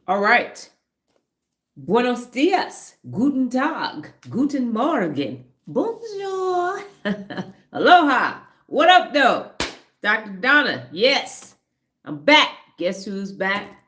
All right. Buenos dias. Guten Tag. Guten Morgen. Bonjour. Aloha. What up, though? Dr. Donna. Yes. I'm back. Guess who's back?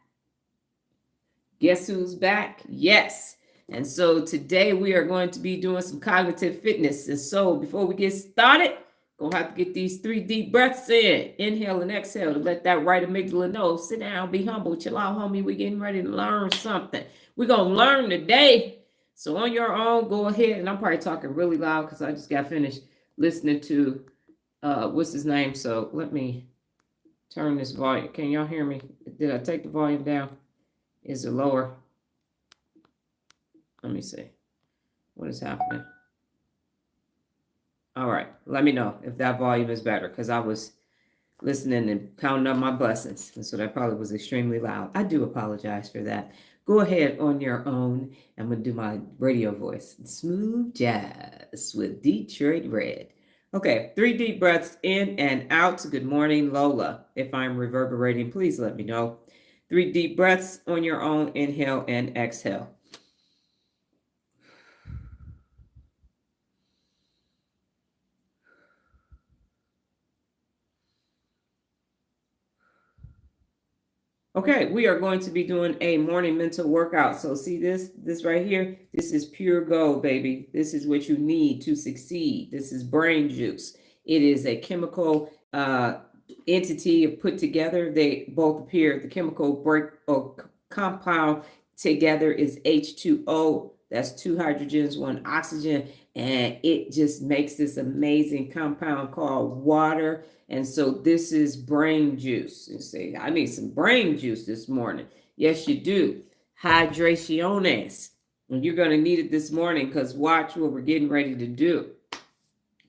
Guess who's back? Yes. And so today we are going to be doing some cognitive fitness. And so before we get started, gonna have to get these 3 deep breaths in. Inhale and exhale to let that right amygdala know. Sit down, be humble, chill out, homie. We're getting ready to learn something. We're gonna learn today. So on your own, go ahead. And I'm probably talking really loud because I just got finished listening to what's his name. So let me turn this volume. Can y'all hear me? Did I take the volume down? Is it lower? Let me see. What is happening? All right. Let me know if that volume is better because I was listening and counting up my blessings. And so that probably was extremely loud. I do apologize for that. Go ahead on your own. I'm going to do my radio voice. Smooth jazz with Detroit Red. Okay. 3 deep breaths in and out. Good morning, Lola. If I'm reverberating, please let me know. 3 deep breaths on your own. Inhale and exhale. Okay, we are going to be doing a morning mental workout. So see this right here? This is pure gold, baby. This is what you need to succeed. This is brain juice. It is a chemical entity put together. They both appear. The chemical break or compound together is H2O. That's 2 hydrogens, 1 oxygen. And it just makes this amazing compound called water. And so this is brain juice. You say, I need some brain juice this morning. Yes, you do. Hydraciones. And you're going to need it this morning because watch what we're getting ready to do.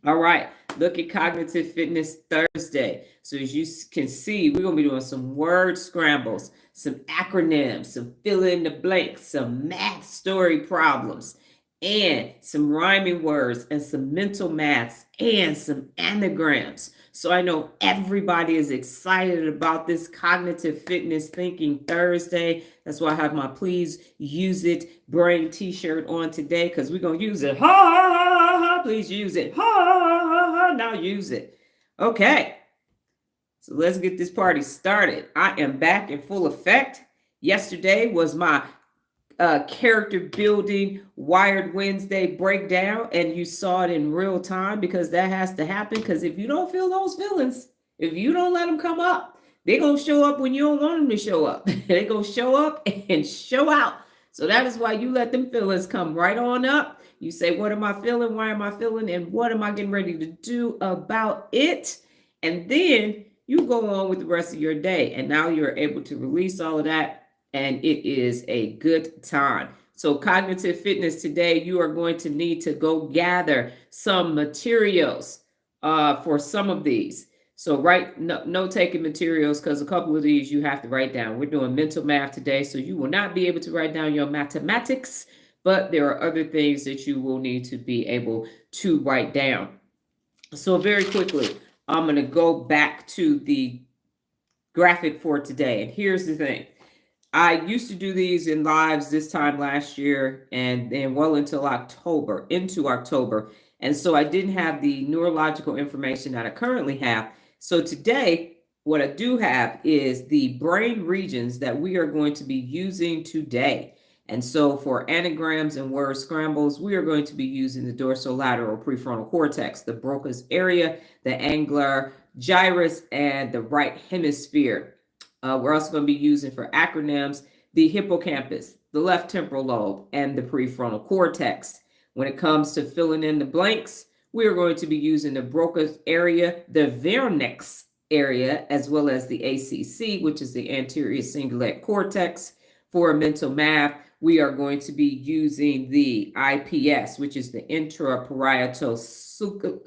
All right. Look at Cognitive Fitness Thursday. So as you can see, we're going to be doing some word scrambles, some acronyms, some fill in the blanks, some math story problems, and some rhyming words and some mental maths and some anagrams. So I know everybody is excited about this Cognitive Fitness Thinking Thursday. That's why I have my Please Use It brain t-shirt on today because we're going to use it. Ha, ha, ha, ha, please use it. Ha, ha, ha, ha, now use it. Okay. So let's get this party started. I am back in full effect. Yesterday was my character building Wired Wednesday breakdown, and you saw it in real time because that has to happen. Because if you don't feel those feelings, if you don't let them come up, they're going to show up when you don't want them to show up. They're going to show up and show out. So that is why you let them feelings come right on up. You say, what am I feeling? Why am I feeling? And what am I getting ready to do about it? And then you go on with the rest of your day. And now you're able to release all of that. And it is a good time. So cognitive fitness today, you are going to need to go gather some materials for some of these. So note taking materials because a couple of these you have to write down. We're doing mental math today, so you will not be able to write down your mathematics, but there are other things that you will need to be able to write down. So very quickly, I'm going to go back to the graphic for today. And here's the thing. I used to do these in lives this time last year and then well into October. And so I didn't have the neurological information that I currently have. So today, what I do have is the brain regions that we are going to be using today. And so for anagrams and word scrambles, we are going to be using the dorsolateral prefrontal cortex, the Broca's area, the angular gyrus, and the right hemisphere. We're also going to be using for acronyms, the hippocampus, the left temporal lobe, and the prefrontal cortex. When it comes to filling in the blanks, we're going to be using the Broca's area, the Wernicke's area, as well as the ACC, which is the anterior cingulate cortex. For mental math, we are going to be using the IPS, which is the intraparietal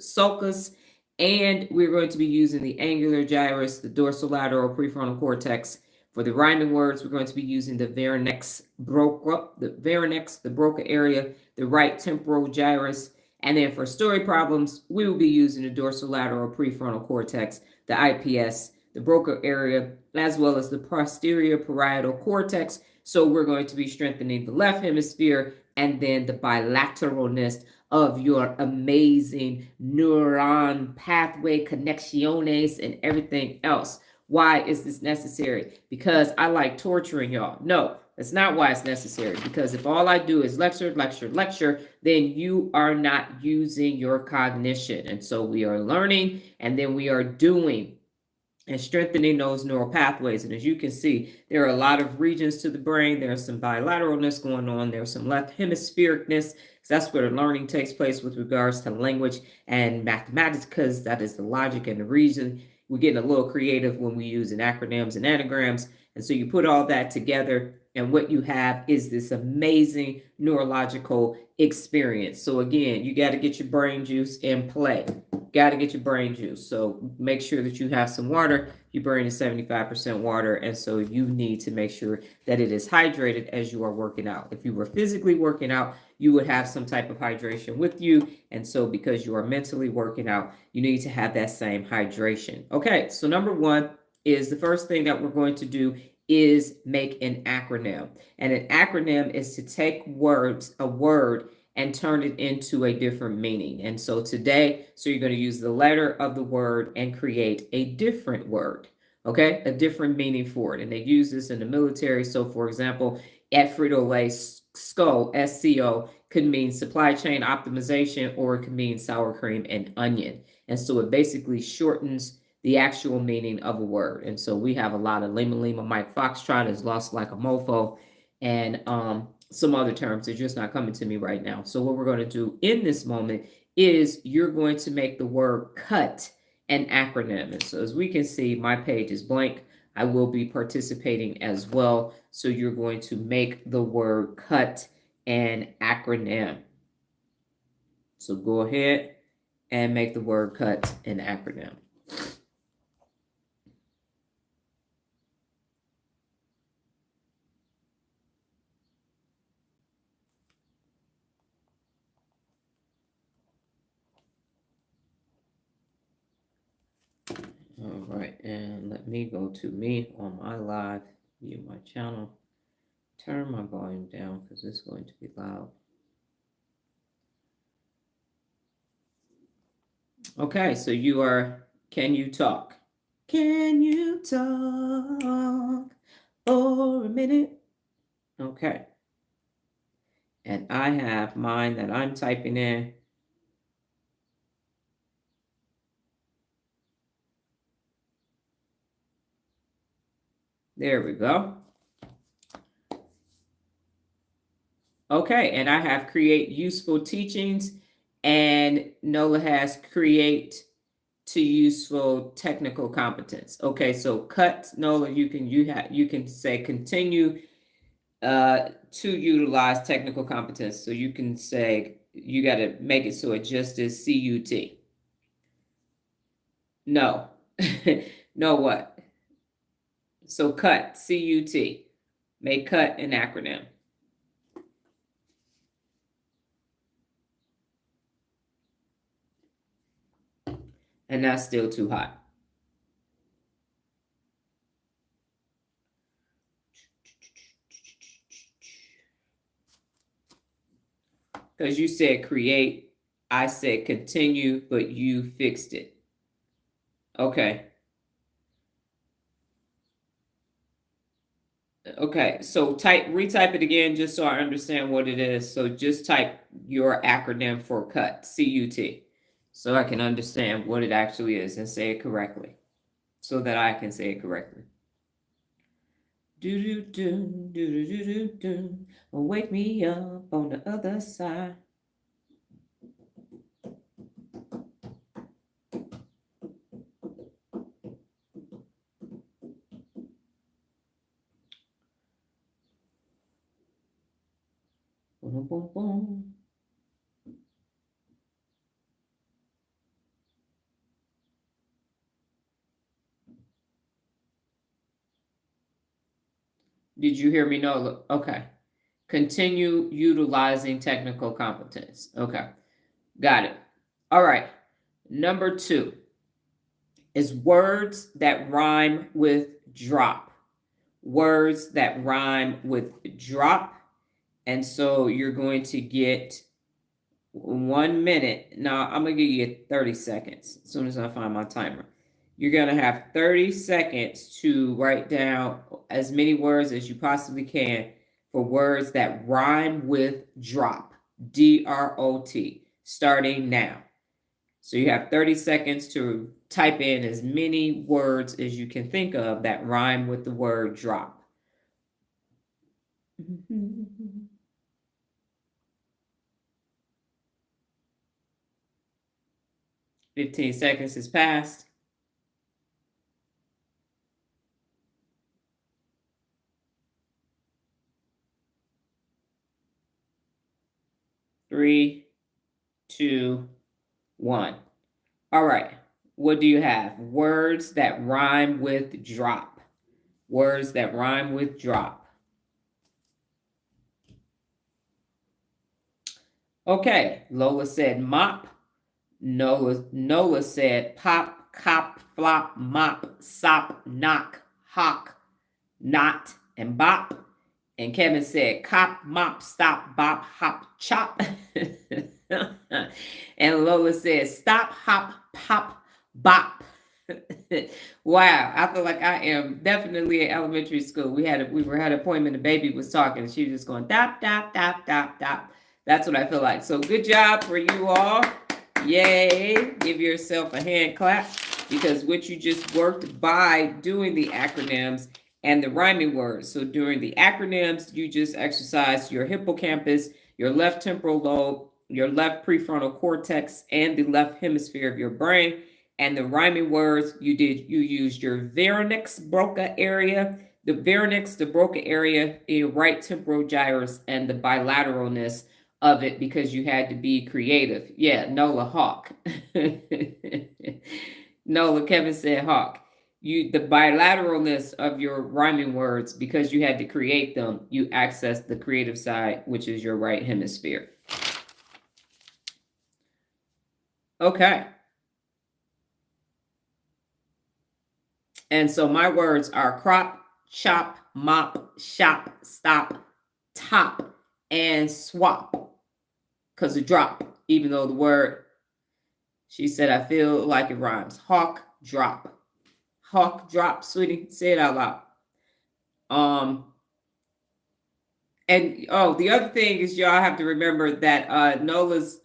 sulcus, and we're going to be using the angular gyrus, the dorsolateral prefrontal cortex. For the rhyming words, we're going to be using the Wernicke's, the Broca area, the right temporal gyrus. And then for story problems, we will be using the dorsolateral prefrontal cortex, the IPS, the Broca area, as well as the posterior parietal cortex. So we're going to be strengthening the left hemisphere and then the bilateralness of your amazing neuron pathway connectiones and everything else. Why is this necessary? Because I like torturing y'all. No, that's not why it's necessary. Because if all I do is lecture, lecture, lecture, then you are not using your cognition. And so we are learning and then we are doing and strengthening those neural pathways. And as you can see, there are a lot of regions to the brain. There's some bilateralness going on. There's some left hemisphericness. That's where the learning takes place with regards to language and mathematics, because that is the logic and the reason. We're getting a little creative when we use acronyms and anagrams. And so you put all that together, and what you have is this amazing neurological experience. So again, you got to get your brain juice in play. Got to get your brain juice. So make sure that you have some water. Your brain is 75% water. And so you need to make sure that it is hydrated as you are working out. If you were physically working out, you would have some type of hydration with you. And so because you are mentally working out, you need to have that same hydration. Okay, so number one is the first thing that we're going to do is make an acronym. And an acronym is to take a word, and turn it into a different meaning. And so today, you're going to use the letter of the word and create a different word, okay? A different meaning for it. And they use this in the military. So for example, at Frito-Lay, SCO, SCO, could mean supply chain optimization, or it could mean sour cream and onion. And so it basically shortens the actual meaning of a word. And so we have a lot of Lima Lima, Mike Foxtrot is lost like a mofo, and some other terms are just not coming to me right now. So what we're going to do in this moment is you're going to make the word cut an acronym. And so as we can see, my page is blank. I will be participating as well. So you're going to make the word cut an acronym. So go ahead and make the word cut an acronym. All right, and let me go to me on my live, view my channel, turn my volume down because it's going to be loud. Okay, so can you talk? Can you talk for a minute? Okay. And I have mine that I'm typing in. There we go. Okay, and I have create useful teachings, and Nola has create to useful technical competence. Okay, so cut, Nola, you can say continue to utilize technical competence. So you can say you got to make it so it just is CUT. No. No what? So cut, CUT. Make cut an acronym. And that's still too hot. Because you said create, I said continue, but you fixed it. Okay. Okay, so retype it again just so I understand what it is. So just type your acronym for cut, CUT, so I can understand what it actually is and say it correctly, so that I can say it correctly. Do do do do do do do. Wake me up on the other side. Boom, boom, boom. Did you hear me? No. Okay. Continue utilizing technical competence. Okay. Got it. All right. Number 2 is words that rhyme with drop. Words that rhyme with drop. And so you're going to get 1 minute. Now I'm going to give you 30 seconds as soon as I find my timer. You're going to have 30 seconds to write down as many words as you possibly can for words that rhyme with drop. D-R-O-T. Starting now. So you have 30 seconds to type in as many words as you can think of that rhyme with the word drop. 15 seconds has passed. 3, 2, 1. All right. What do you have? Words that rhyme with drop. Words that rhyme with drop. Okay. Lola said mop. Nola said pop, cop, flop, mop, sop, knock, hawk, knot, and bop. And Kevin said cop, mop, stop, bop, hop, chop. And Lola said stop, hop, pop, bop. Wow, I feel like I am definitely in elementary school. We had an appointment, the baby was talking, and she was just going dop, dop, dop, dop, dop. That's what I feel like. So good job for you all. Yay. Give yourself a hand clap, because what you just worked by doing the acronyms and the rhyming words. So during the acronyms, you just exercised your hippocampus, your left temporal lobe, your left prefrontal cortex, and the left hemisphere of your brain. And the rhyming words, you used your Varix Broca area, the Varix, the Broca area, your right temporal gyrus, and the bilateralness of it, because you had to be creative. Yeah, Nola Hawk. Nola, Kevin said Hawk. The bilateralness of your rhyming words, because you had to create them, you access the creative side, which is your right hemisphere. Okay. And so my words are crop, chop, mop, shop, stop, top, and swap. Because of drop, even though the word, she said, I feel like it rhymes. Hawk, drop. Hawk, drop, sweetie. Say it out loud. And the other thing is, y'all have to remember that Nola's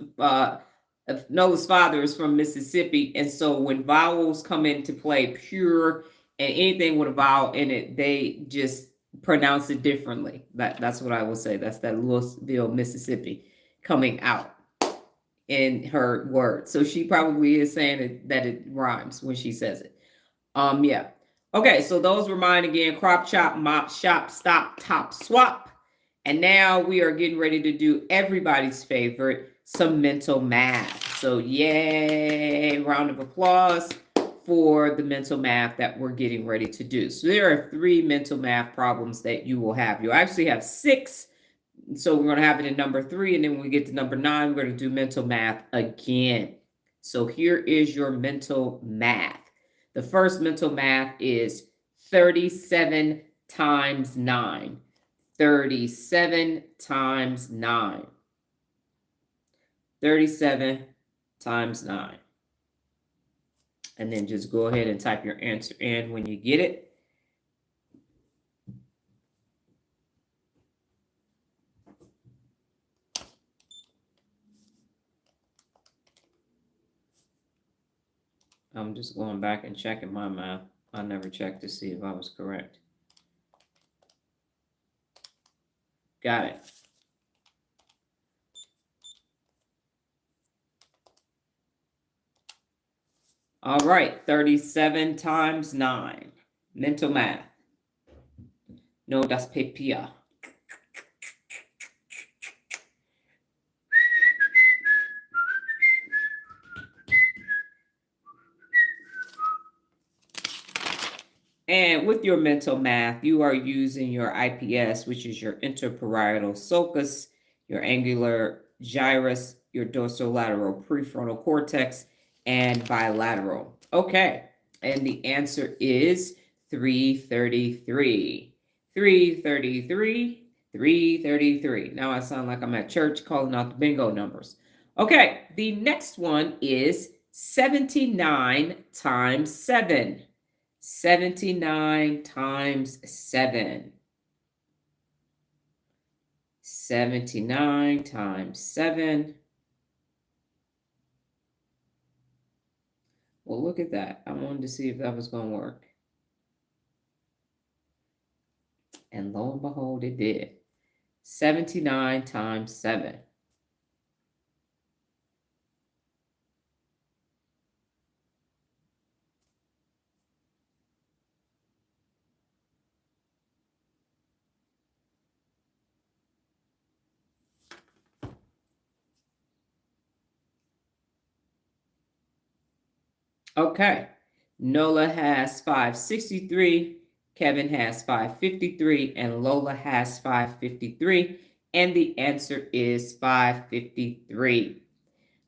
father is from Mississippi, and so when vowels come into play, pure and anything with a vowel in it, they just pronounce it differently. That's what I will say. That's that Louisville, Mississippi coming out in her word. So she probably is saying that it rhymes when she says it. Yeah. Okay, so those were mine again. Crop, chop, mop, shop, stop, top, swap. And now we are getting ready to do everybody's favorite, some mental math. So yay, round of applause for the mental math that we're getting ready to do. So there are 3 mental math problems that you will have. You'll actually have 6. So we're going to have it in number 3. And then when we get to number 9, we're going to do mental math again. So here is your mental math. The first mental math is 37 times 9. 37 times 9. 37 times 9. And then just go ahead and type your answer in when you get it. I'm just going back and checking my math. I never checked to see if I was correct. Got it. All right, 37 times 9. Mental math. No, das papier. And with your mental math, you are using your IPS, which is your interparietal sulcus, your angular gyrus, your dorsolateral prefrontal cortex, and bilateral. Okay, And the answer is 333. 333, 333. Now I sound like I'm at church calling out the bingo numbers. Okay, the next one is 79 times 7. 79 times 7. 79 times 7. Well, look at that. I wanted to see if that was going to work. And lo and behold, it did. 79 times 7. Okay. Nola has 563. Kevin has 553. And Lola has 553. And the answer is 553.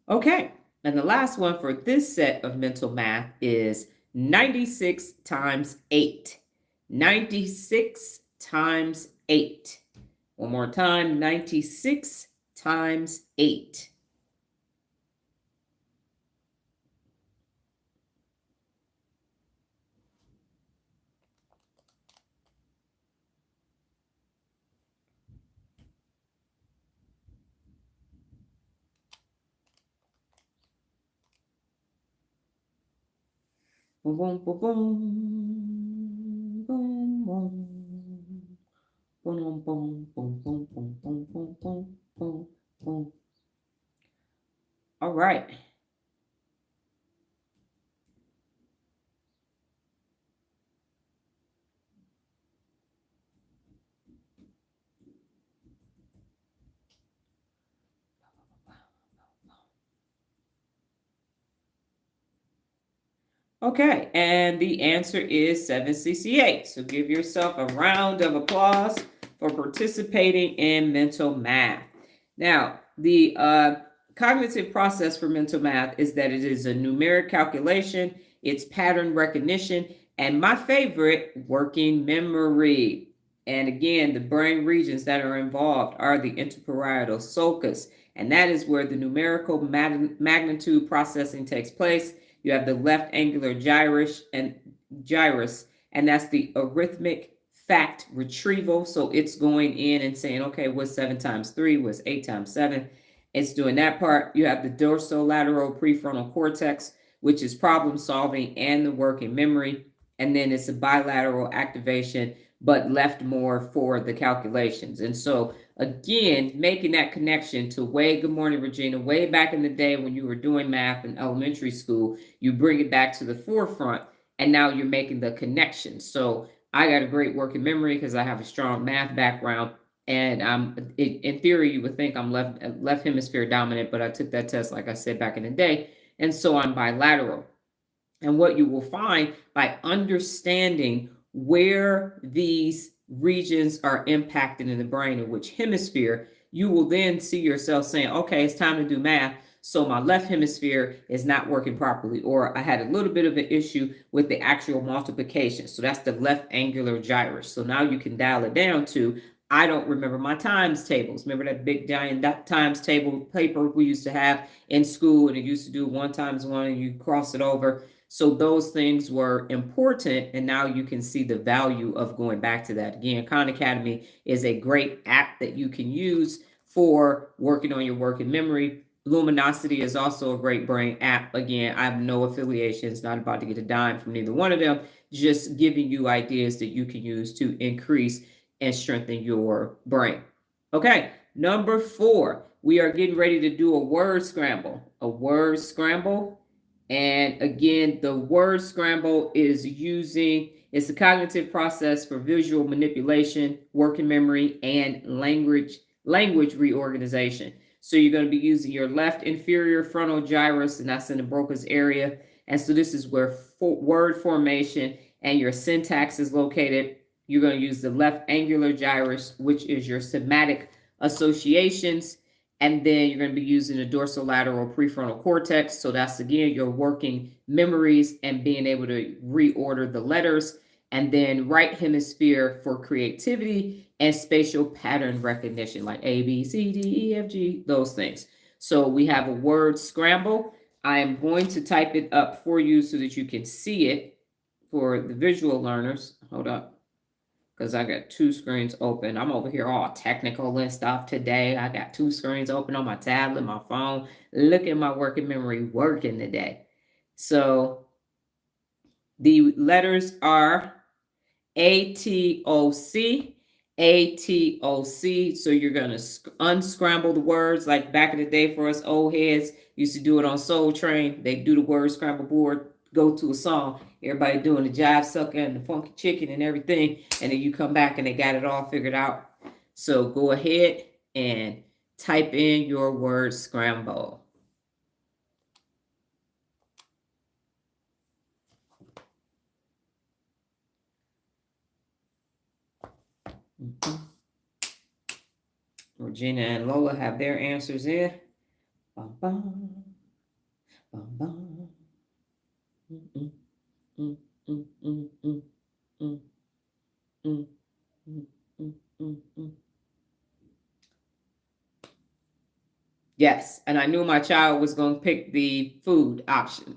Okay. And the last one for this set of mental math is 96 times 8. 96 times 8. One more time, 96 times 8. Boom, boom, boom, boom, boom, boom. Boom, boom, boom, boom, boom, boom, boom, boom, boom, boom. All right. Okay, and the answer is 768. So give yourself a round of applause for participating in mental math. Now, the cognitive process for mental math is that it is a numeric calculation, it's pattern recognition, and my favorite, working memory. And again, the brain regions that are involved are the interparietal sulcus, and that is where the numerical magnitude processing takes place. You have the left angular gyrus, and that's the arithmetic fact retrieval. So it's going in and saying, okay, what's 7 times 3? What's 8 times 7? It's doing that part. You have the dorsolateral prefrontal cortex, which is problem solving and the working memory. And then it's a bilateral activation, but left more for the calculations. And so again, making that connection to way, good morning, Regina, way back in the day when you were doing math in elementary school, you bring it back to the forefront, and now you're making the connection. So I got a great working memory because I have a strong math background. And in theory, you would think I'm left hemisphere dominant, but I took that test, like I said, back in the day. And so I'm bilateral. And what you will find by understanding where these regions are impacted in the brain and which hemisphere, you will then see yourself saying, okay, it's time to do math. So my left hemisphere is not working properly, or I had a little bit of an issue with the actual multiplication. So that's the left angular gyrus. So now you can dial it down to, I don't remember my times tables. Remember that big giant times table paper we used to have in school, and it used to do 1 times 1 and you cross it over. So those things were important, and now you can see the value of going back to that. Again, Khan Academy is a great app that you can use for working on your working memory. Luminosity is also a great brain app. Again, I have no affiliations, not about to get a dime from neither one of them, just giving you ideas that you can use to increase and strengthen your brain. Okay, number 4, we are getting ready to do a word scramble. A word scramble. And again, the word scramble is it's a cognitive process for visual manipulation, working memory, and language reorganization. So you're going to be using your left inferior frontal gyrus, and that's in the Broca's area. And so this is where word formation and your syntax is located. You're going to use the left angular gyrus, which is your semantic associations. And then you're going to be using the dorsolateral prefrontal cortex. So that's, again, your working memories and being able to reorder the letters. And then right hemisphere for creativity and spatial pattern recognition, like A, B, C, D, E, F, G, those things. So we have a word scramble. I am going to type it up for you so that you can see it for the visual learners. Hold up, because I got two screens open. I'm over here all technical and stuff today. I got two screens open on my tablet, my phone. Look at my working memory working today. So the letters are ATOC, ATOC. So you're going to unscramble the words like back in the day for us old heads used to do it on Soul Train. They do the word scramble board, go to a song, everybody doing the jive sucker and the funky chicken and everything. And then you come back and they got it all figured out. So go ahead and type in your word scramble. Regina and Lola have their answers in. Bum, bum, bum, bum. Mm, mm, mm, mm, mm, mm, mm, mm. Yes, and I knew my child was going to pick the food option.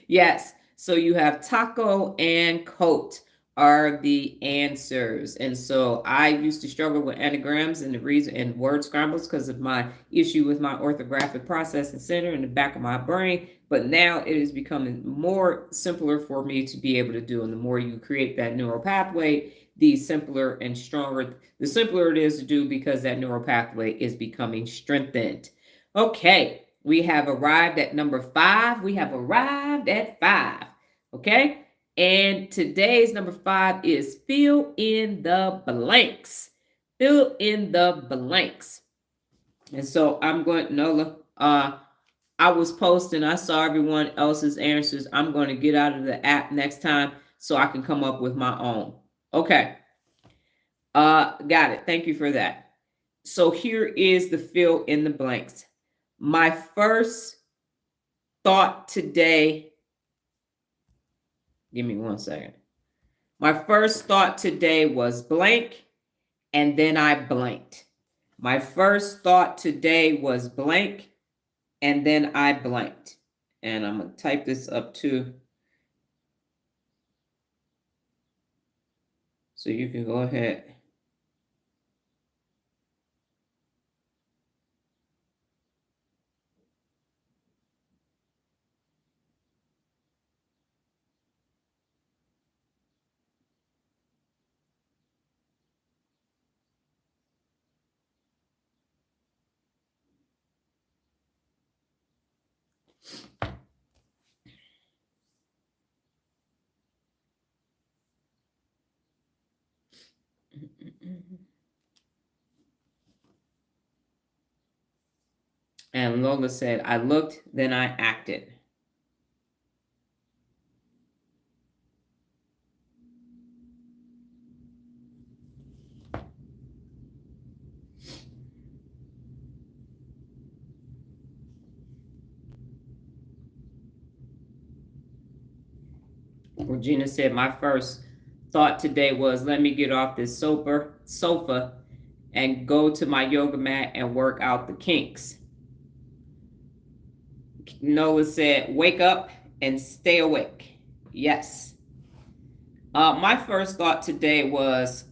Yes, so you have taco and coat are the answers. And so I used to struggle with anagrams and the reason and word scrambles because of my issue with my orthographic processing center in the back of my brain. But now it is becoming more simpler for me to be able to do. And the more you create that neural pathway, the simpler and stronger, the simpler it is to do because that neural pathway is becoming strengthened. Okay, we have arrived at number 5. We have arrived at 5. Okay, and today's number 5 is fill in the blanks. Fill in the blanks. And so I'm going, Nola, I was posting, I saw everyone else's answers. I'm going to get out of the app next time so I can come up with my own. Okay. Got it. Thank you for that. So here is the fill in the blanks. My first thought today, give me 1 second. My first thought today was blank, and then I blanked. My first thought today was blank, and then I blanked. And I'm going to type this up too, so you can go ahead. And Lola said, I looked, then I acted. Regina said, my first thought today was, let me get off this sofa and go to my yoga mat and work out the kinks. Noah said, wake up and stay awake. Yes. My first thought today was,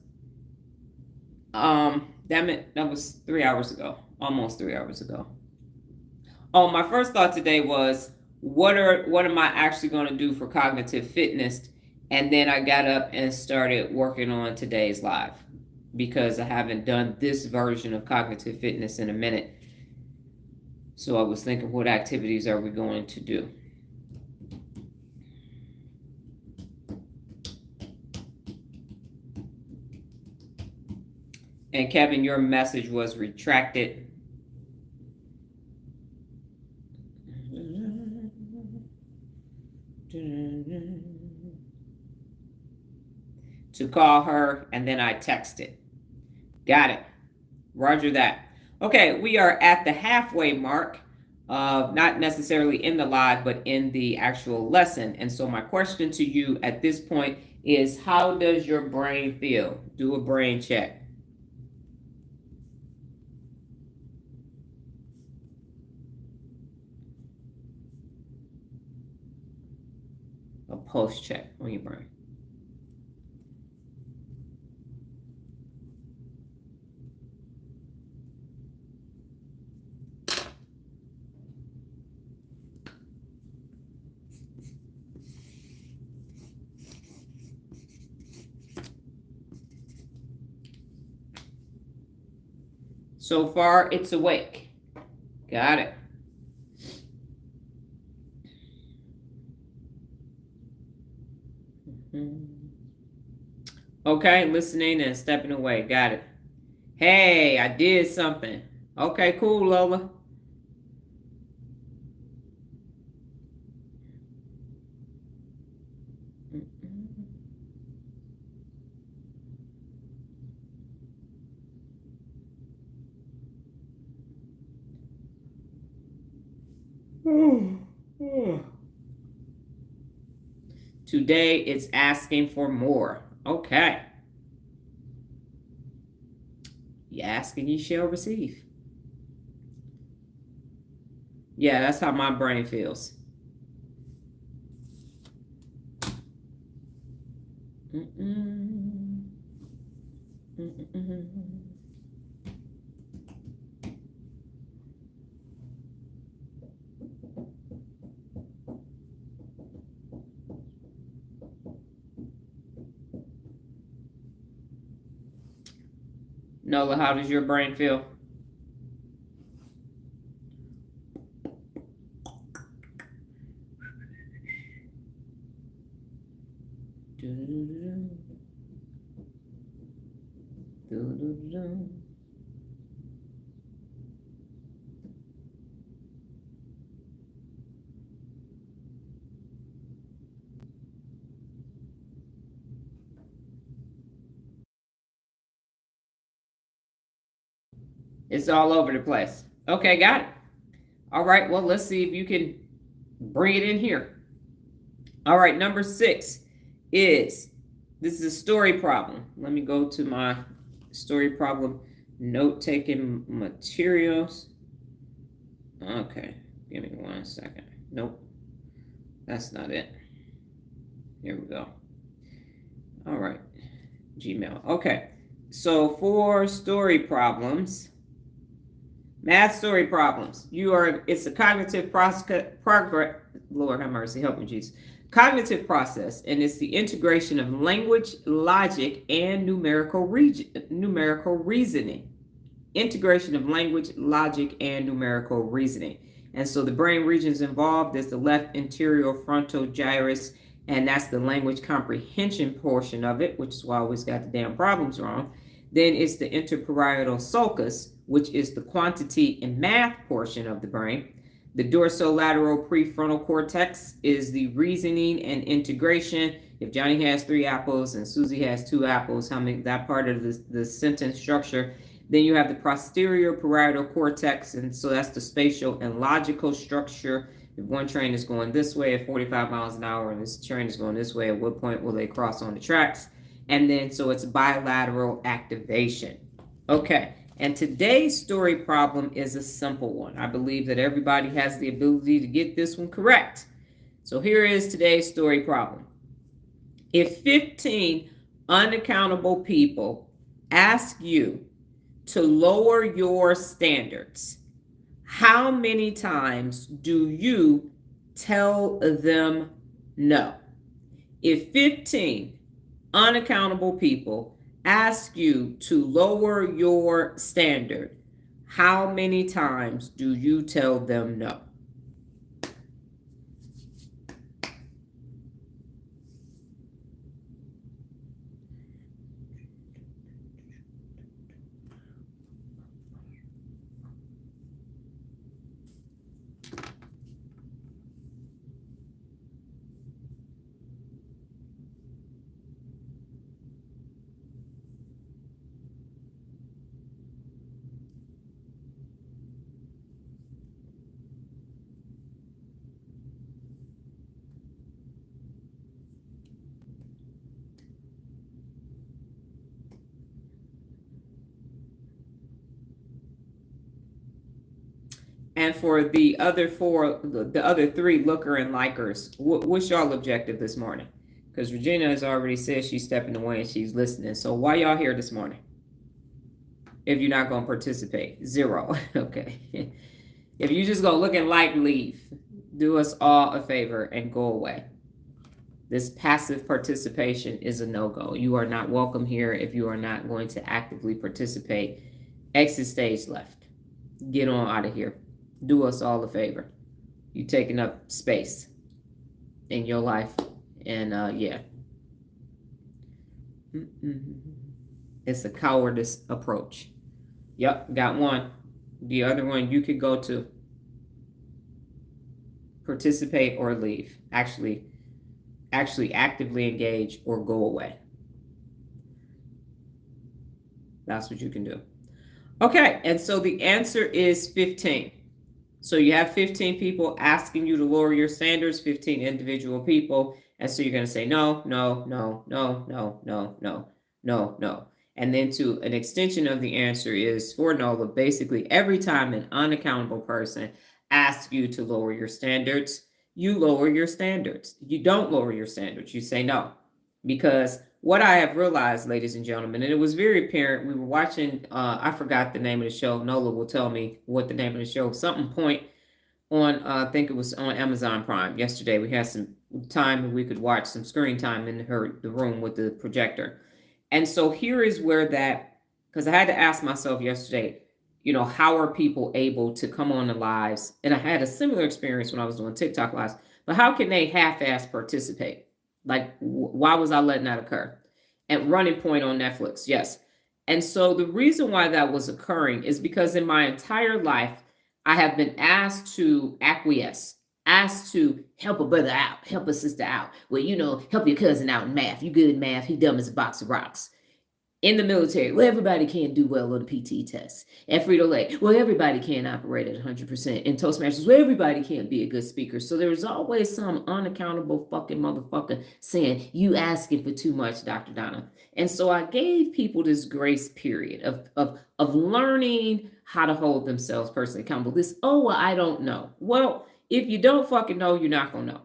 damn it, that was 3 hours ago, almost 3 hours ago. Oh, my first thought today was, what am I actually going to do for cognitive fitness? And then I got up and started working on today's live because I haven't done this version of cognitive fitness in a minute. So I was thinking, what activities are we going to do? And Kevin, your message was retracted. To call her, and then I texted. Got it. Roger that. Okay, we are at the halfway mark, not necessarily in the live, but in the actual lesson. And so my question to you at this point is, how does your brain feel? Do a brain check. A pulse check on your brain. So far, it's awake. Got it. Okay, listening and stepping away. Got it. Hey, I did something. Okay, cool, Lola. Today it's asking for more. Okay. You ask and you shall receive. Yeah, that's how my brain feels. Nola, how does your brain feel? It's all over the place. Okay, got it. All right, well, let's see if you can bring it in here. All right, number 6 is, this is a story problem. Let me go to my story problem note-taking materials. Okay, give me 1 second. Nope, that's not it. Here we go. All right, Gmail. Okay, so for story problems, math story problems, it's a cognitive progress. Lord have mercy, help me, Jesus. Cognitive process, and it's the integration of language, logic, and numerical reasoning. Integration of language, logic, and numerical reasoning. And so the brain regions involved is the left anterior frontal gyrus, and that's the language comprehension portion of it, which is why I always got the damn problems wrong. Then it's the interparietal sulcus, which is the quantity and math portion of the brain. The dorsolateral prefrontal cortex is the reasoning and integration. If Johnny has 3 apples and Susie has 2 apples, how many, that part of the sentence structure. Then you have the posterior parietal cortex, and so that's the spatial and logical structure. If one train is going this way at 45 miles an hour and this train is going this way, at what point will they cross on the tracks? And then so it's bilateral activation. Okay, and today's story problem is a simple one. I believe that everybody has the ability to get this one correct. So here is today's story problem. If 15 unaccountable people ask you to lower your standards, how many times do you tell them no? If 15 unaccountable people ask you to lower your standard, how many times do you tell them no? And for the other four, the other three looker and likers, what's y'all objective this morning? Because Regina has already said she's stepping away and she's listening. So why y'all here this morning? If you're not going to participate, 0. Okay. If you just go look and like, leave. Do us all a favor and go away. This passive participation is a no-go. You are not welcome here if you are not going to actively participate. Exit stage left. Get on out of here. Do us all a favor. You taking up space in your life. And yeah. It's a cowardice approach. Yep, got one. The other one you could go to. Participate or leave. Actually actively engage or go away. That's what you can do. Okay, and so the answer is 15. So you have 15 people asking you to lower your standards, 15 individual people. And so you're going to say no, no, no, no, no, no, no, no, no. And then to an extension of the answer is for NOLA, basically every time an unaccountable person asks you to lower your standards, you lower your standards. You don't lower your standards. You say no. Because what I have realized, ladies and gentlemen, and it was very apparent, we were watching, I forgot the name of the show. NOLA will tell me what the name of the show, something point on, I think it was on Amazon Prime yesterday. We had some time and we could watch some screen time in the room with the projector. And so here is where that, because I had to ask myself yesterday, how are people able to come on the lives? And I had a similar experience when I was doing TikTok lives, but how can they half-ass participate? Like, why was I letting that occur? And Running Point on Netflix, yes. And so the reason why that was occurring is because in my entire life, I have been asked to acquiesce, asked to help a brother out, help a sister out. Well, help your cousin out in math. You good in math, he dumb as a box of rocks. In the military, well, everybody can't do well on the PT test. At Frito-Lay, well, everybody can't operate at 100%. In Toastmasters, well, everybody can't be a good speaker. So there's always some unaccountable fucking motherfucker saying, you asking for too much, Dr. Donna. And so I gave people this grace period of learning how to hold themselves personally accountable. I don't know. Well, if you don't fucking know, you're not going to know.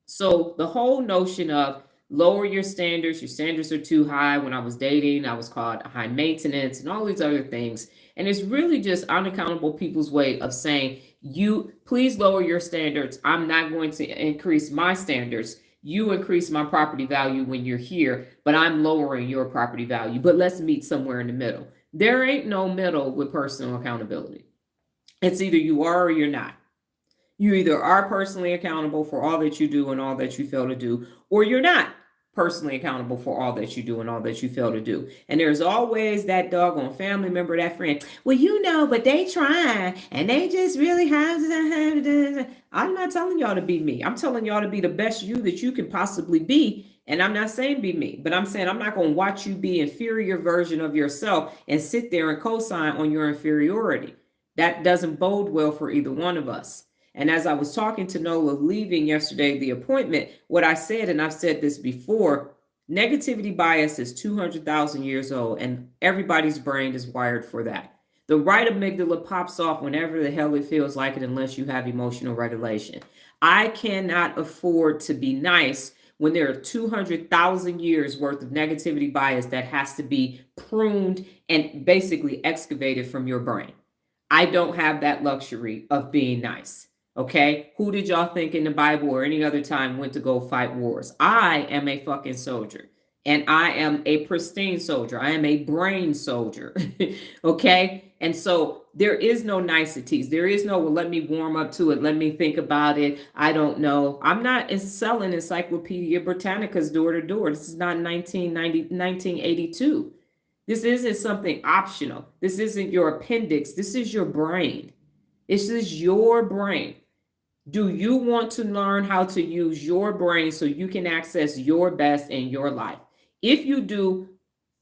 So the whole notion of lower your standards are too high. When I was dating, I was called high maintenance and all these other things. And it's really just unaccountable people's way of saying, you please lower your standards. I'm not going to increase my standards. You increase my property value when you're here, but I'm lowering your property value. But let's meet somewhere in the middle. There ain't no middle with personal accountability. It's either you are or you're not. You either are personally accountable for all that you do and all that you fail to do, or you're not personally accountable for all that you do and all that you fail to do. And there's always that doggone family member, that friend. Well, but they try and they just really have. I'm not telling y'all to be me. I'm telling y'all to be the best you that you can possibly be. And I'm not saying be me, but I'm saying I'm not going to watch you be inferior version of yourself and sit there and co-sign on your inferiority. That doesn't bode well for either one of us. And as I was talking to Nola leaving yesterday, the appointment, what I said, and I've said this before, negativity bias is 200,000 years old and everybody's brain is wired for that. The right amygdala pops off whenever the hell it feels like it, unless you have emotional regulation. I cannot afford to be nice when there are 200,000 years worth of negativity bias that has to be pruned and basically excavated from your brain. I don't have that luxury of being nice. Okay, who did y'all think in the Bible or any other time went to go fight wars? I am a fucking soldier, and I am a pristine soldier. I am a brain soldier. Okay, and so there is no niceties. There is no, well, let me warm up to it. Let me think about it. I don't know. I'm not selling Encyclopedia Britannica's door to door. This is not 1982. This isn't something optional. This isn't your appendix. This is your brain. This is your brain. Do you want to learn how to use your brain so you can access your best in your life? If you do,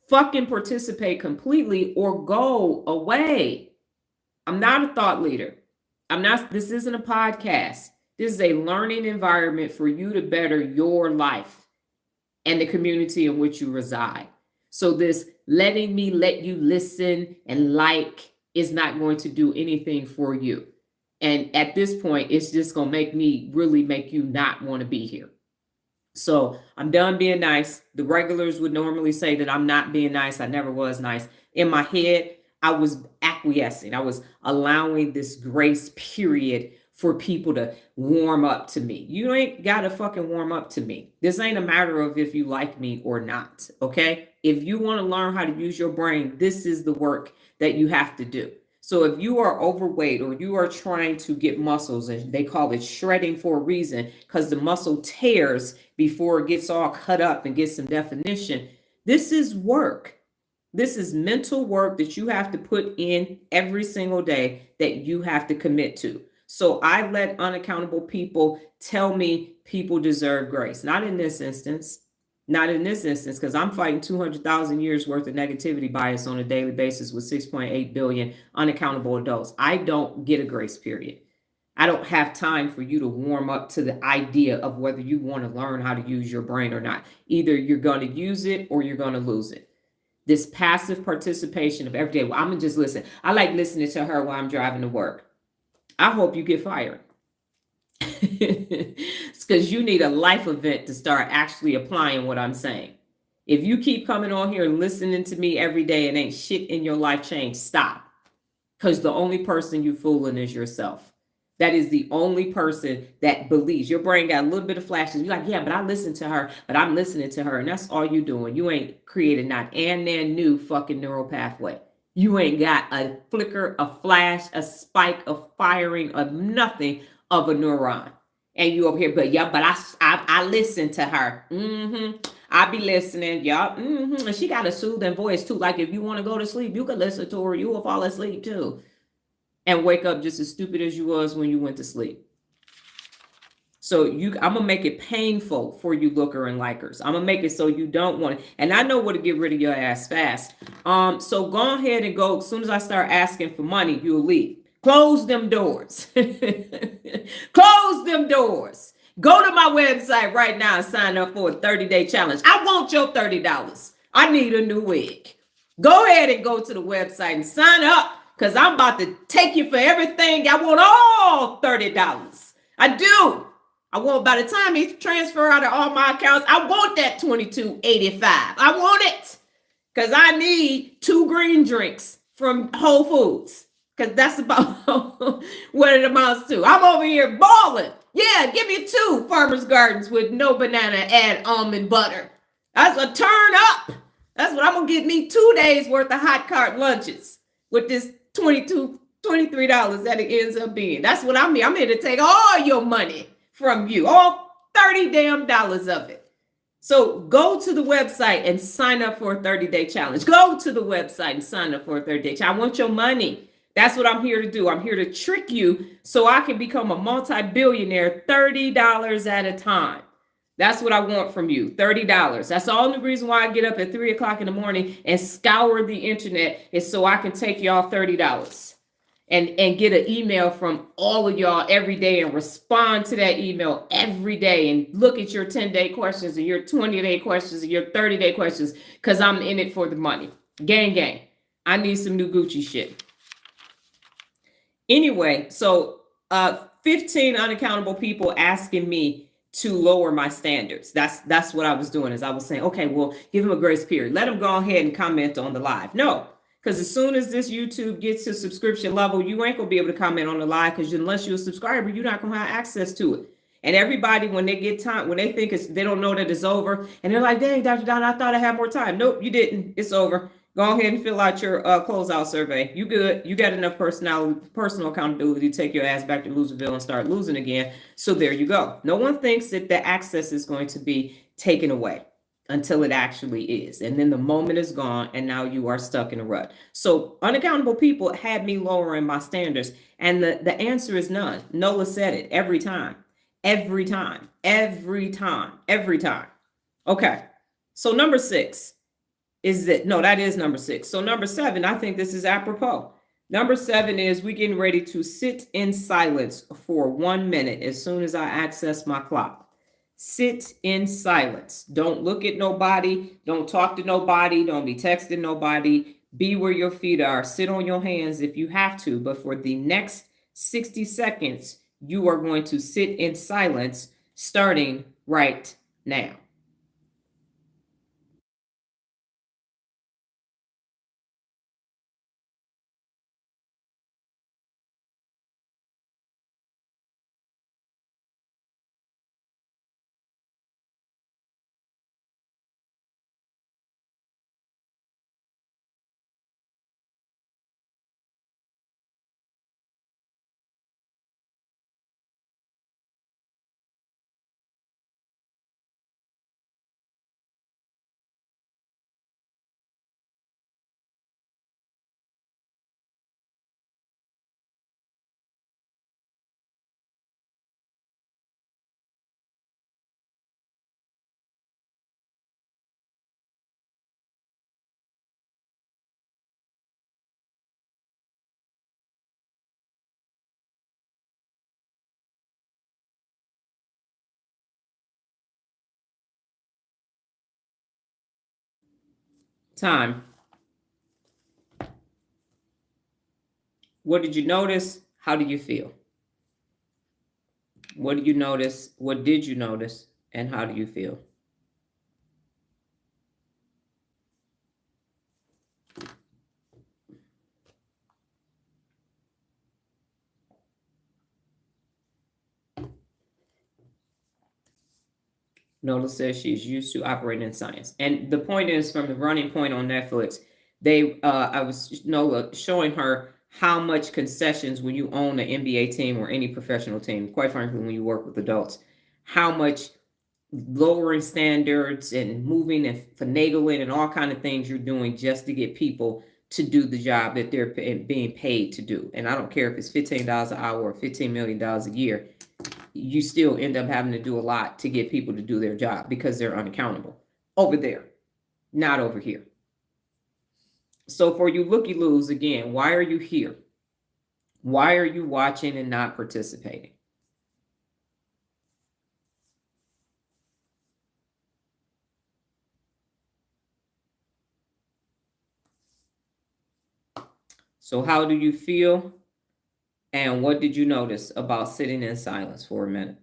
fucking participate completely or go away. I'm not a thought leader. This isn't a podcast. This is a learning environment for you to better your life and the community in which you reside. So this letting me let you listen and like is not going to do anything for you. And at this point, it's just going to make me really make you not want to be here. So I'm done being nice. The regulars would normally say that I'm not being nice. I never was nice. In my head, I was acquiescing. I was allowing this grace period for people to warm up to me. You ain't got to fucking warm up to me. This ain't a matter of if you like me or not, okay? If you want to learn how to use your brain, this is the work that you have to do. So if you are overweight or you are trying to get muscles, and they call it shredding for a reason, because the muscle tears before it gets all cut up and gets some definition, this is work. This is mental work that you have to put in every single day that you have to commit to. So I let unaccountable people tell me people deserve grace. Not in this instance. Not in this instance, because I'm fighting 200,000 years worth of negativity bias on a daily basis with 6.8 billion unaccountable adults. I don't get a grace period. I don't have time for you to warm up to the idea of whether you want to learn how to use your brain or not. Either you're going to use it or you're going to lose it. This passive participation of every day. Well, I'm going to just listen. I like listening to her while I'm driving to work. I hope you get fired. It's because you need a life event to start actually applying what I'm saying. If you keep coming on here and listening to me every day and ain't shit in your life change, stop. Because the only person you fooling is yourself. That is the only person that believes. Your brain got a little bit of flashes. You're like, yeah, but I listen to her, but I'm listening to her. And that's all you doing. You ain't created not new fucking neural pathway. You ain't got a flicker, a flash, a spike, a firing of nothing of a neuron. And you over here, but yeah, but I listen to her. I be listening, y'all. And she got a soothing voice too. Like if you want to go to sleep, you can listen to her. You will fall asleep too. And wake up just as stupid as you was when you went to sleep. So I'm gonna make it painful for you looker and likers. I'm gonna make it so you don't want it. And I know what to get rid of your ass fast. So go ahead and go. As soon as I start asking for money, you'll leave. Close them doors. Close them doors. Go to my website right now and sign up for a 30-day challenge. I want your $30. I need a new wig. Go ahead and go to the website and sign up, because I'm about to take you for everything. I want all $30. I do. I want, by the time he transfer out of all my accounts, I want that $22.85. I want it. Because I need 2 green drinks from Whole Foods. Because that's about what it amounts to. I'm over here balling. Yeah, give me 2 Farmer's Gardens with no banana and almond butter. That's a turn up. That's what I'm going to get me 2 days worth of hot cart lunches with this $23 that it ends up being. That's what I mean. I'm here to take all your money from you, all $30 damn of it. So go to the website and sign up for a 30-day challenge. Go to the website and sign up for a 30-day challenge. I want your money. That's what I'm here to do. I'm here to trick you so I can become a multi-billionaire $30 at a time. That's what I want from you, $30. That's the only reason why I get up at 3 o'clock in the morning and scour the internet, is so I can take y'all $30 and get an email from all of y'all every day and respond to that email every day and look at your 10-day questions and your 20-day questions and your 30-day questions, because I'm in it for the money. Gang, gang. I need some new Gucci shit. Anyway, so 15 unaccountable people asking me to lower my standards. That's what I was doing, is I was saying, okay, well, give them a grace period. Let them go ahead and comment on the live. No, because as soon as this YouTube gets to subscription level, you ain't going to be able to comment on the live, because unless you're a subscriber, you're not going to have access to it. And everybody, when they get time, when they think they don't know that it's over, and they're like, dang, Dr. Donna, I thought I had more time. Nope, you didn't. It's over. Go ahead and fill out your closeout survey. You good. You got enough personal accountability to take your ass back to Loserville and start losing again. So there you go. No one thinks that the access is going to be taken away until it actually is. And then the moment is gone, and now you are stuck in a rut. So unaccountable people had me lowering my standards. And the answer is none. Nola said it every time. Every time. Every time. Every time. Okay. So number 6. That is number 6. So number 7, I think this is apropos. Number 7 is we're getting ready to sit in silence for 1 minute as soon as I access my clock. Sit in silence. Don't look at nobody. Don't talk to nobody. Don't be texting nobody. Be where your feet are. Sit on your hands if you have to. But for the next 60 seconds, you are going to sit in silence starting right now. Time. What did you notice? How do you feel? What did you notice? What did you notice? And how do you feel? Nola says she's used to operating in science. And the point is, from the Running Point on Netflix, I was Nola showing her how much concessions when you own an NBA team or any professional team, quite frankly, when you work with adults, how much lowering standards and moving and finagling and all kind of things you're doing just to get people to do the job that they're being paid to do. And I don't care if it's $15 an hour or $15 million a year, you still end up having to do a lot to get people to do their job because they're unaccountable over there, not over here. So for you looky-loos, again, why are you here? Why are you watching and not participating? So how do you feel? And what did you notice about sitting in silence for a minute?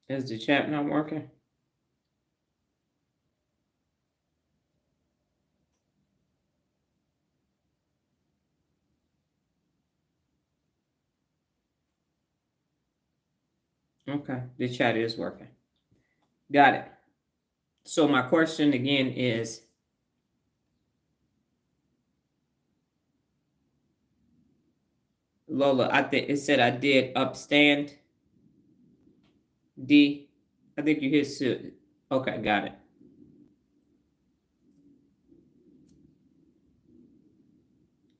Is the chat not working? Okay, the chat is working. Got it. So my question again is, Lola, I think it said I did upstand. D, I think you hit suit. Okay, got it.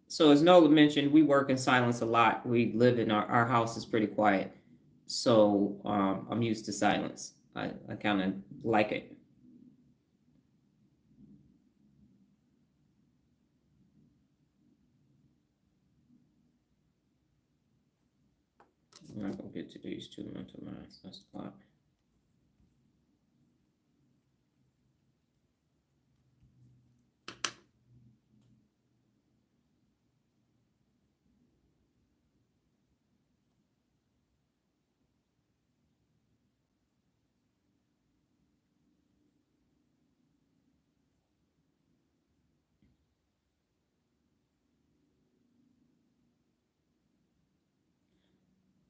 So as Nola mentioned, we work in silence a lot. We live in our house is pretty quiet. So I'm used to silence. I kind of like it. I'm not gonna get to these two mental minds. That's a lot.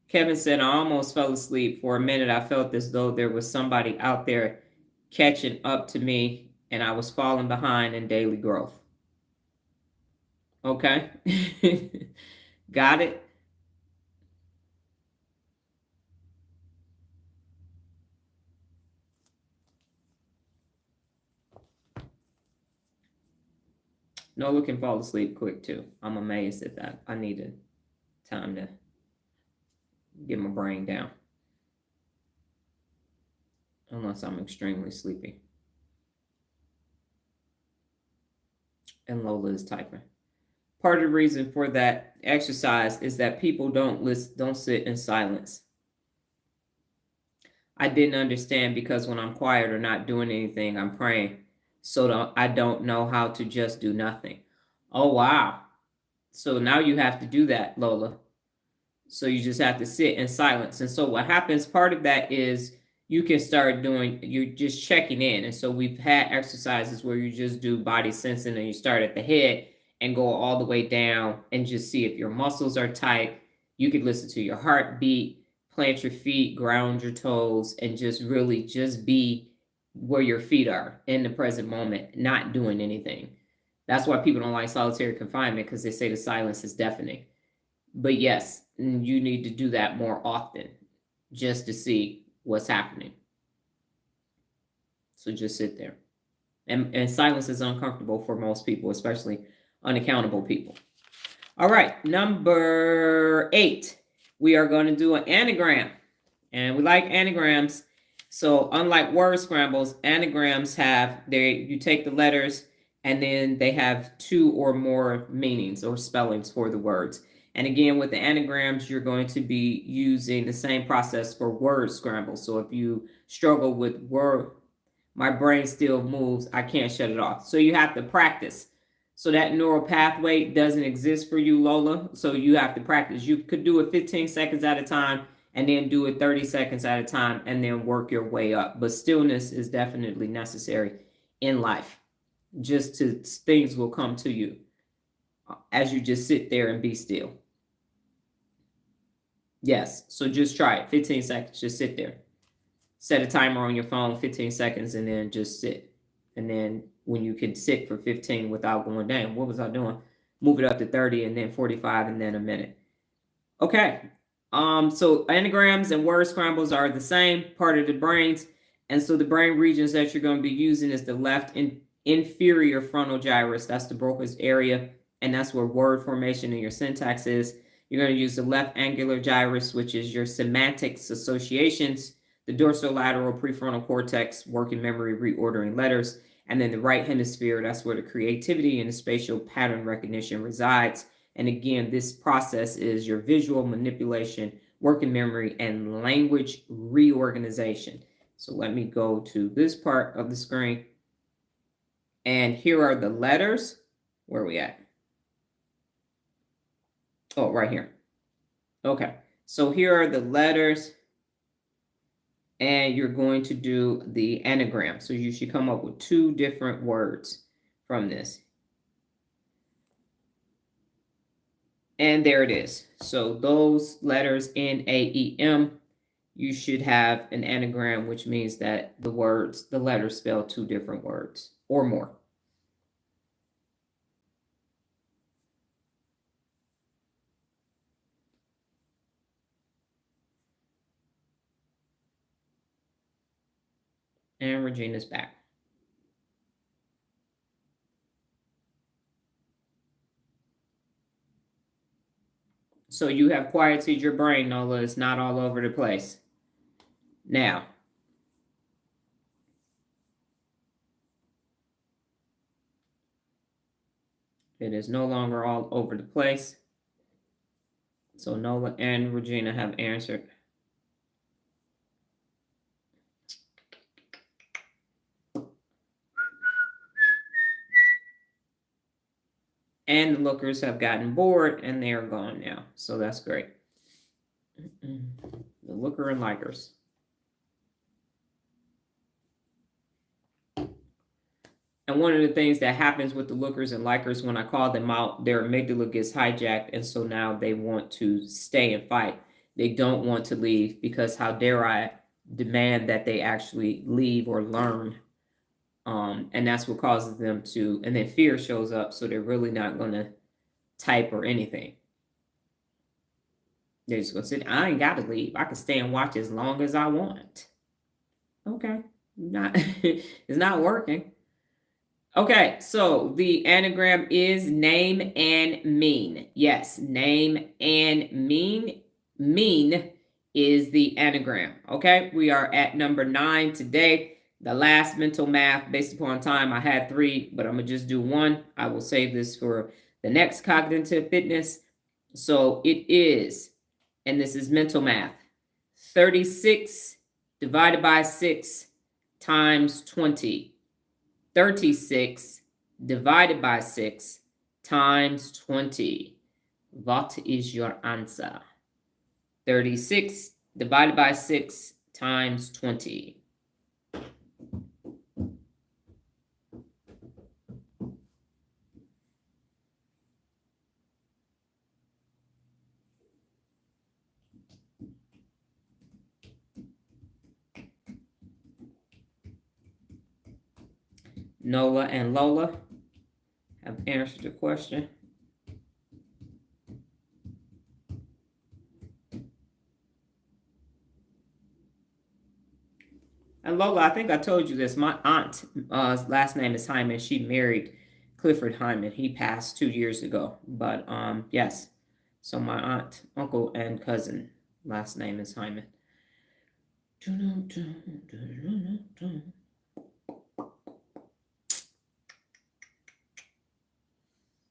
Kevin said, I almost fell asleep. For a minute, I felt as though there was somebody out there catching up to me and I was falling behind in daily growth. Okay. Got it. Nola can fall asleep quick too. I'm amazed at that. I needed time to get my brain down. Unless I'm extremely sleepy. And Lola is typing. Part of the reason for that exercise is that people don't sit in silence. I didn't understand because when I'm quiet or not doing anything, I'm praying. So I don't know how to just do nothing. Oh, wow. So now you have to do that, Lola. So you just have to sit in silence. And so what happens, part of that is you can start doing, you're just checking in. And so we've had exercises where you just do body sensing and you start at the head and go all the way down and just see if your muscles are tight. You could listen to your heartbeat, plant your feet, ground your toes, and just really just be where your feet are in the present moment, not doing anything. That's why people don't like solitary confinement, because they say the silence is deafening. But yes, you need to do that more often just to see what's happening. So just sit there. And silence is uncomfortable for most people, especially unaccountable people. All right, number 8. We are going to do an anagram. And we like anagrams. So unlike word scrambles, anagrams you take the letters and then they have 2 or more meanings or spellings for the words. And again, with the anagrams, you're going to be using the same process for word scrambles. So if you struggle with word, my brain still moves, I can't shut it off. So you have to practice. So that neural pathway doesn't exist for you, Lola. So you have to practice. You could do it 15 seconds at a time and then do it 30 seconds at a time and then work your way up. But stillness is definitely necessary in life. Things will come to you as you just sit there and be still. Yes, so just try it. 15 seconds, just sit there. Set a timer on your phone, 15 seconds, and then just sit. And then when you can sit for 15 without going, damn, what was I doing? Move it up to 30 and then 45 and then a minute. Okay. So anagrams and word scrambles are the same part of the brains. And so the brain regions that you're going to be using is the left inferior frontal gyrus. That's the Broca's area. And that's where word formation and your syntax is. You're going to use the left angular gyrus, which is your semantics associations, the dorsolateral prefrontal cortex, working memory, reordering letters, and then the right hemisphere, that's where the creativity and the spatial pattern recognition resides. And again, this process is your visual manipulation, working memory, and language reorganization. So let me go to this part of the screen. And here are the letters. Where are we at? Oh, right here. Okay. So here are the letters. And you're going to do the anagram. So you should come up with 2 different words from this. And there it is. So those letters NAEM, you should have an anagram, which means that the letters spell 2 different words or more. And Regina's back. So you have quieted your brain, Nola. It's not all over the place. Now, it is no longer all over the place. So Nola and Regina have answered. And the lookers have gotten bored and they are gone now. So that's great. The looker and likers. And one of the things that happens with the lookers and likers, when I call them out, their amygdala gets hijacked. And so now they want to stay and fight. They don't want to leave because how dare I demand that they actually leave or learn. And that's what causes them to, and then fear shows up. So they're really not going to type or anything. They're just going to sit. I ain't got to leave. I can stay and watch as long as I want. Okay. It's not working. Okay, so the anagram is name and mean. Yes, name and mean. Mean is the anagram. Okay, we are at number 9 today. The last mental math, based upon time, I had 3, but I'm going to just do 1. I will save this for the next cognitive fitness. So it is, and this is mental math, 36 divided by 6 times 20. 36 divided by 6 times 20. What is your answer? 36 divided by 6 times 20. Nola and Lola have answered the question. And Lola, I think I told you this. My aunt, last name is Hyman. She married Clifford Hyman. He passed 2 years ago. But yes. So my aunt, uncle, and cousin, last name is Hyman.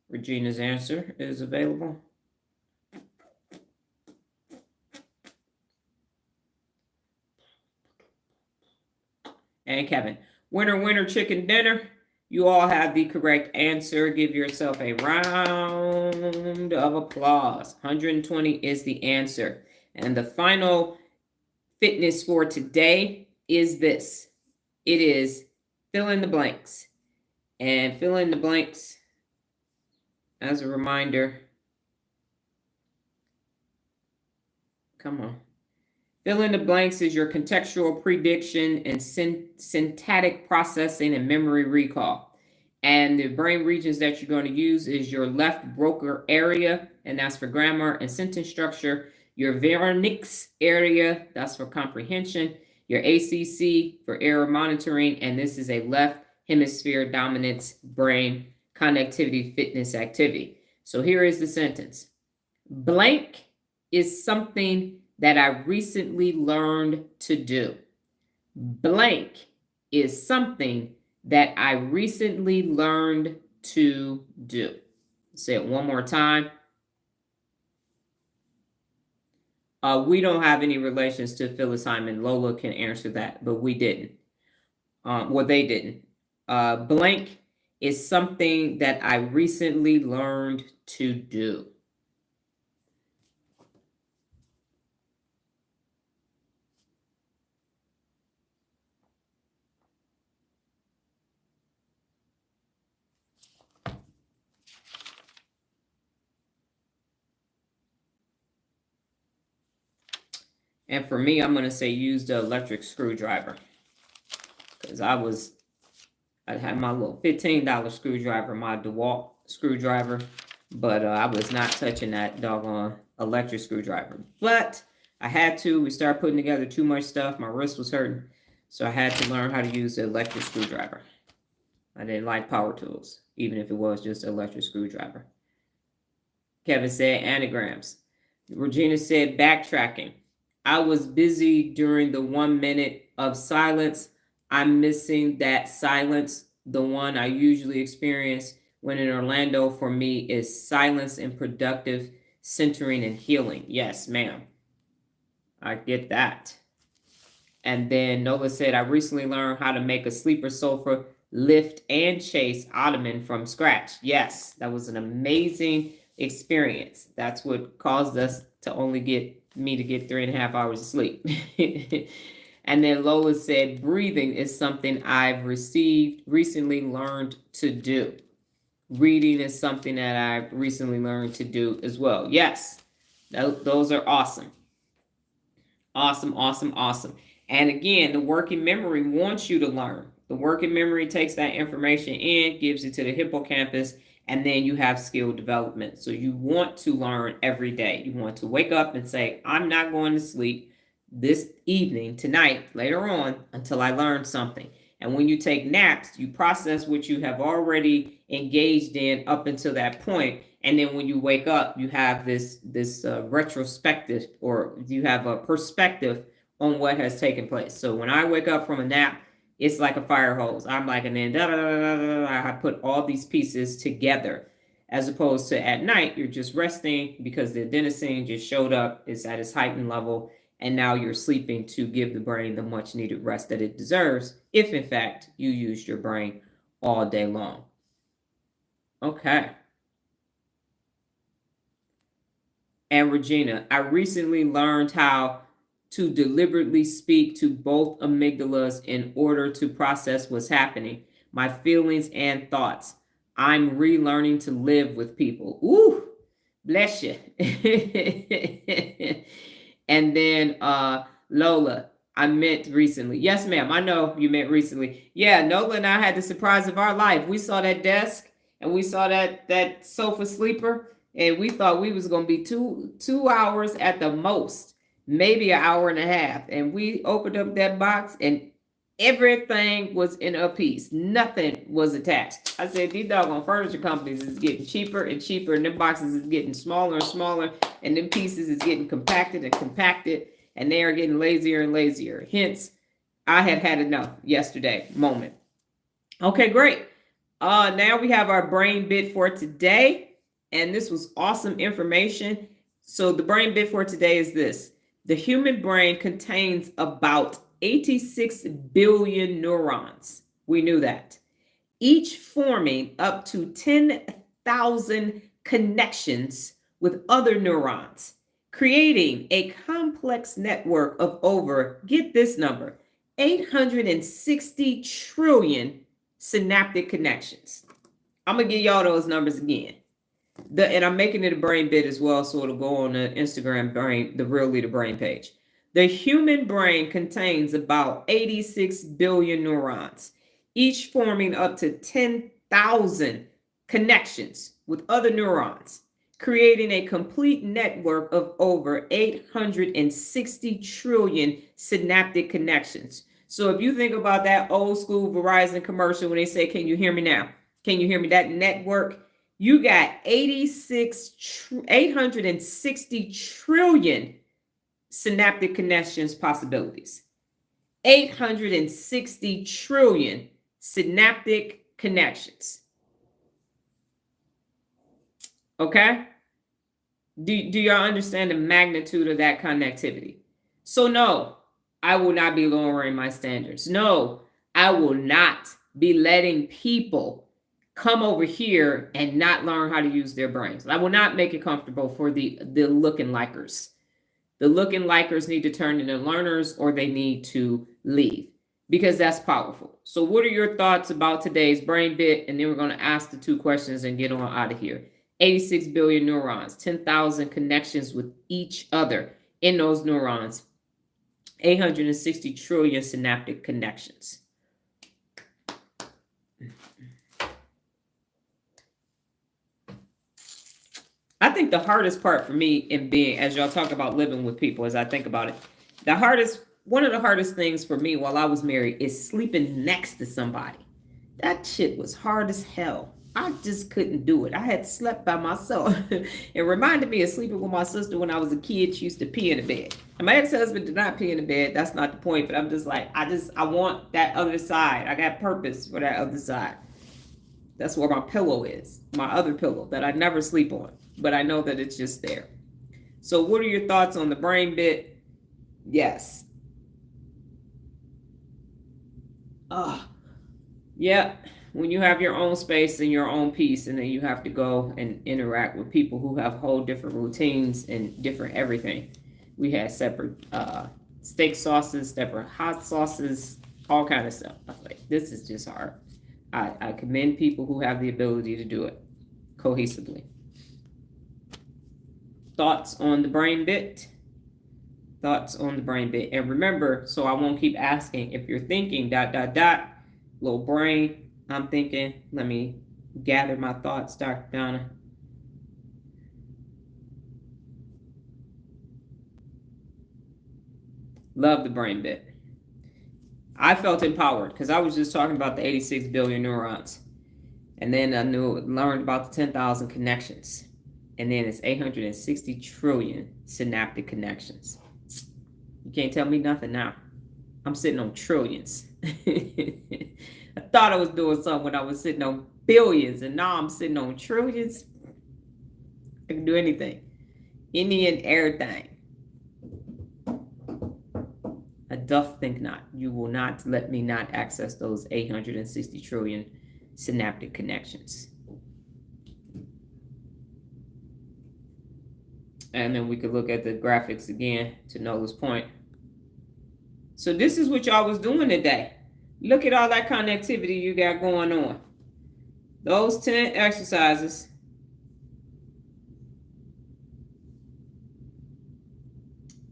Regina's answer is available. And Kevin, winner, chicken dinner. You all have the correct answer. Give yourself a round of applause. 120 is the answer. And the final fitness for today is this. It is fill in the blanks. And fill in the blanks, as a reminder, come on. Fill in the blanks is your contextual prediction and syntactic processing and memory recall. And the brain regions that you're going to use is your left Broca area, and that's for grammar and sentence structure. Your Wernicke's area, that's for comprehension. Your ACC for error monitoring, and this is a left hemisphere dominance brain connectivity fitness activity. So here is the sentence. Blank is something that I recently learned to do. Blank is something that I recently learned to do. Say it one more time. We don't have any relations to Phyllis Hyman. Lola can answer that, but we didn't. Well, they didn't. Blank is something that I recently learned to do. And for me, I'm going to say use the electric screwdriver. Because I had my little $15 screwdriver, my DeWalt screwdriver. But I was not touching that doggone electric screwdriver. But I had to. We started putting together too much stuff. My wrist was hurting. So I had to learn how to use the electric screwdriver. I didn't like power tools, even if it was just an electric screwdriver. Kevin said anagrams. Regina said backtracking. I was busy during the 1 minute of silence. I'm missing that silence. The one I usually experience when in Orlando for me is silence and productive centering and healing. Yes, ma'am. I get that. And then Nola said, I recently learned how to make a sleeper sofa, lift, and chase ottoman from scratch. Yes, that was an amazing experience. That's what caused us to only get 3.5 hours of sleep. And then Lola said, breathing is something I've recently learned to do. Reading is something that I've recently learned to do as well. Yes, those are awesome. Awesome. And again, the working memory wants you to learn. The working memory takes that information in, gives it to the hippocampus, and then you have skill development. So you want to learn every day. You want to wake up and say, I'm not going to sleep this evening, tonight, later on, until I learn something. And when you take naps, you process what you have already engaged in up until that point. And then when you wake up, you have this retrospective, or you have a perspective on what has taken place. So when I wake up from a nap, it's like a fire hose. I'm like, and then I put all these pieces together, as opposed to at night, you're just resting because the adenosine just showed up. It's at its heightened level. And now you're sleeping to give the brain the much needed rest that it deserves, if in fact you used your brain all day long. Okay. And Regina, I recently learned how to deliberately speak to both amygdalas in order to process what's happening, my feelings and thoughts. I'm relearning to live with people. Ooh, bless you. And then Lola, I met recently. Yes, ma'am. I know you met recently. Yeah, Nola and I had the surprise of our life. We saw that desk and we saw that sofa sleeper, and we thought we was gonna be two hours at the most, maybe an hour and a half. And we opened up that box and everything was in a piece. Nothing was attached. I said, these doggone furniture companies is getting cheaper and cheaper, and them boxes is getting smaller and smaller, and them pieces is getting compacted and compacted, and they are getting lazier and lazier. Hence, I had enough yesterday moment. Okay, great. Now we have our brain bit for today, and this was awesome information. So the brain bit for today is this. The human brain contains about 86 billion neurons. We knew that. Each forming up to 10,000 connections with other neurons, creating a complex network of over, get this number, 860 trillion synaptic connections. I'm going to give y'all those numbers again. And I'm making it a brain bit as well, so it'll go on the Instagram brain, the Real Leader Brain page. The human brain contains about 86 billion neurons, each forming up to 10,000 connections with other neurons, creating a complete network of over 860 trillion synaptic connections. So if you think about that old school Verizon commercial when they say, "Can you hear me now? Can you hear me?" That network, you got 860 trillion synaptic connections possibilities. 860 trillion synaptic connections. Okay? Do y'all understand the magnitude of that connectivity? So no, I will not be lowering my standards. No, I will not be letting people come over here and not learn how to use their brains. I will not make it comfortable for the looking likers. The looking likers need to turn into learners, or they need to leave, because that's powerful. So what are your thoughts about today's brain bit? And then we're going to ask the two questions and get on out of here. 86 billion neurons, 10,000 connections with each other in those neurons, 860 trillion synaptic connections. I think the hardest part for me in being, as y'all talk about living with people, as I think about it, one of the hardest things for me while I was married is sleeping next to somebody. That shit was hard as hell. I just couldn't do it. I had slept by myself. It reminded me of sleeping with my sister when I was a kid. She used to pee in the bed. And my ex-husband did not pee in the bed. That's not the point. But I'm just like, I want that other side. I got purpose for that other side. That's where my pillow is. My other pillow that I never sleep on. But I know that it's just there. So what are your thoughts on the brain bit? Yes. Yeah. When you have your own space and your own peace, and then you have to go and interact with people who have whole different routines and different everything. We had separate steak sauces, separate hot sauces, all kind of stuff. I was like, this is just hard. I commend people who have the ability to do it cohesively. Thoughts on the brain bit? Thoughts on the brain bit. And remember, so I won't keep asking, if you're thinking ... little brain, I'm thinking, let me gather my thoughts, Dr. Donna. Love the brain bit. I felt empowered because I was just talking about the 86 billion neurons. And then I learned about the 10,000 connections. And then it's 860 trillion synaptic connections. You can't tell me nothing now. I'm sitting on trillions. I thought I was doing something when I was sitting on billions, and now I'm sitting on trillions. I can do anything. Any and everything. I doth think not. You will not let me not access those 860 trillion synaptic connections. And then we could look at the graphics again to Nola's point. So this is what y'all was doing today. Look at all that connectivity you got going on. Those 10 exercises.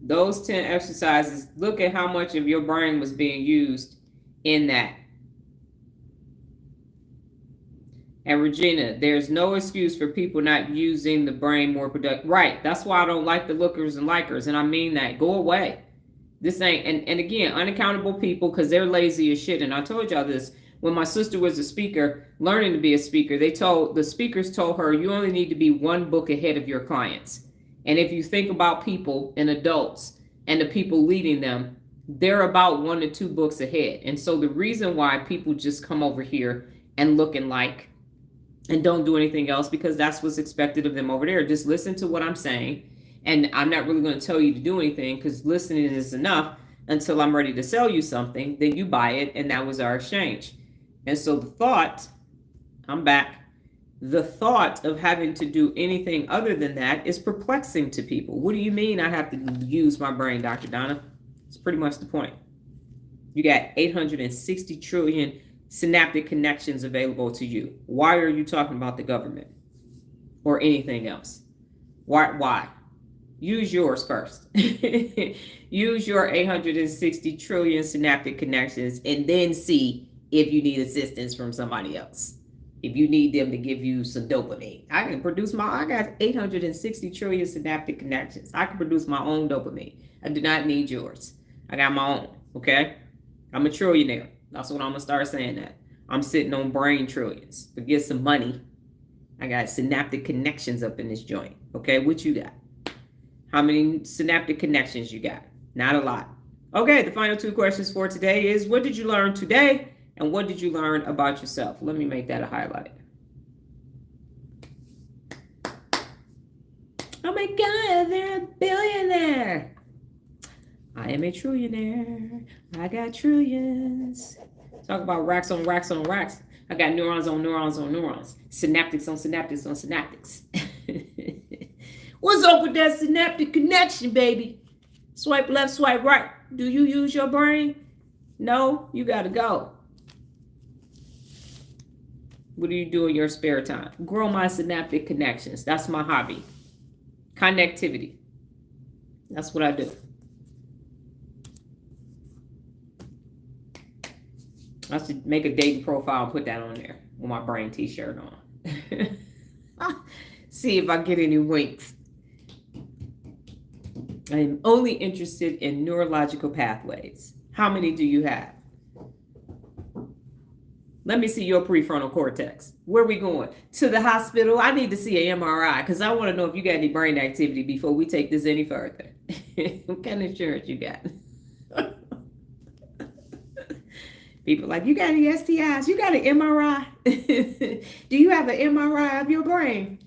Those 10 exercises, look at how much of your brain was being used in that. And Regina, there's no excuse for people not using the brain more productive. Right. That's why I don't like the lookers and likers. And I mean that. Go away. This ain't, and again, unaccountable people, because they're lazy as shit. And I told y'all this, when my sister was a speaker, learning to be a speaker, the speakers told her, you only need to be one book ahead of your clients. And if you think about people and adults and the people leading them, they're about 1 to 2 books ahead. And so the reason why people just come over here and looking like, and don't do anything else, because that's what's expected of them over there. Just listen to what I'm saying. And I'm not really going to tell you to do anything, because listening is enough until I'm ready to sell you something. Then you buy it. And that was our exchange. And so the thought, I'm back. The thought of having to do anything other than that is perplexing to people. What do you mean I have to use my brain, Dr. Donna? It's pretty much the point. You got 860 trillion synaptic connections available to you. Why are you talking about the government or anything else? Why? Use yours first. Use your 860 trillion synaptic connections and then see if you need assistance from somebody else. If you need them to give you some dopamine. I got 860 trillion synaptic connections. I can produce my own dopamine. I do not need yours. I got my own, okay? I'm a trillionaire. That's what I'm going to start saying that. I'm sitting on brain trillions. Forget some money. I got synaptic connections up in this joint. Okay, what you got? How many synaptic connections you got? Not a lot. Okay, the final 2 questions for today is, what did you learn today? And what did you learn about yourself? Let me make that a highlight. Oh my God, they're a billionaire. I am a trillionaire. I got trillions. Talk about racks on racks on racks. I got neurons on neurons on neurons. Synaptics on synaptics on synaptics. What's up with that synaptic connection, baby? Swipe left, swipe right. Do you use your brain? No, you got to go. What do you do in your spare time? Grow my synaptic connections. That's my hobby. Connectivity. That's what I do. I should make a dating profile and put that on there with my brain t-shirt on. See if I get any winks. I am only interested in neurological pathways. How many do you have? Let me see your prefrontal cortex. Where are we going? To the hospital? I need to see an MRI because I want to know if you got any brain activity before we take this any further. What kind of insurance you got? People like, you got any STIs? You got an MRI? Do you have an MRI of your brain?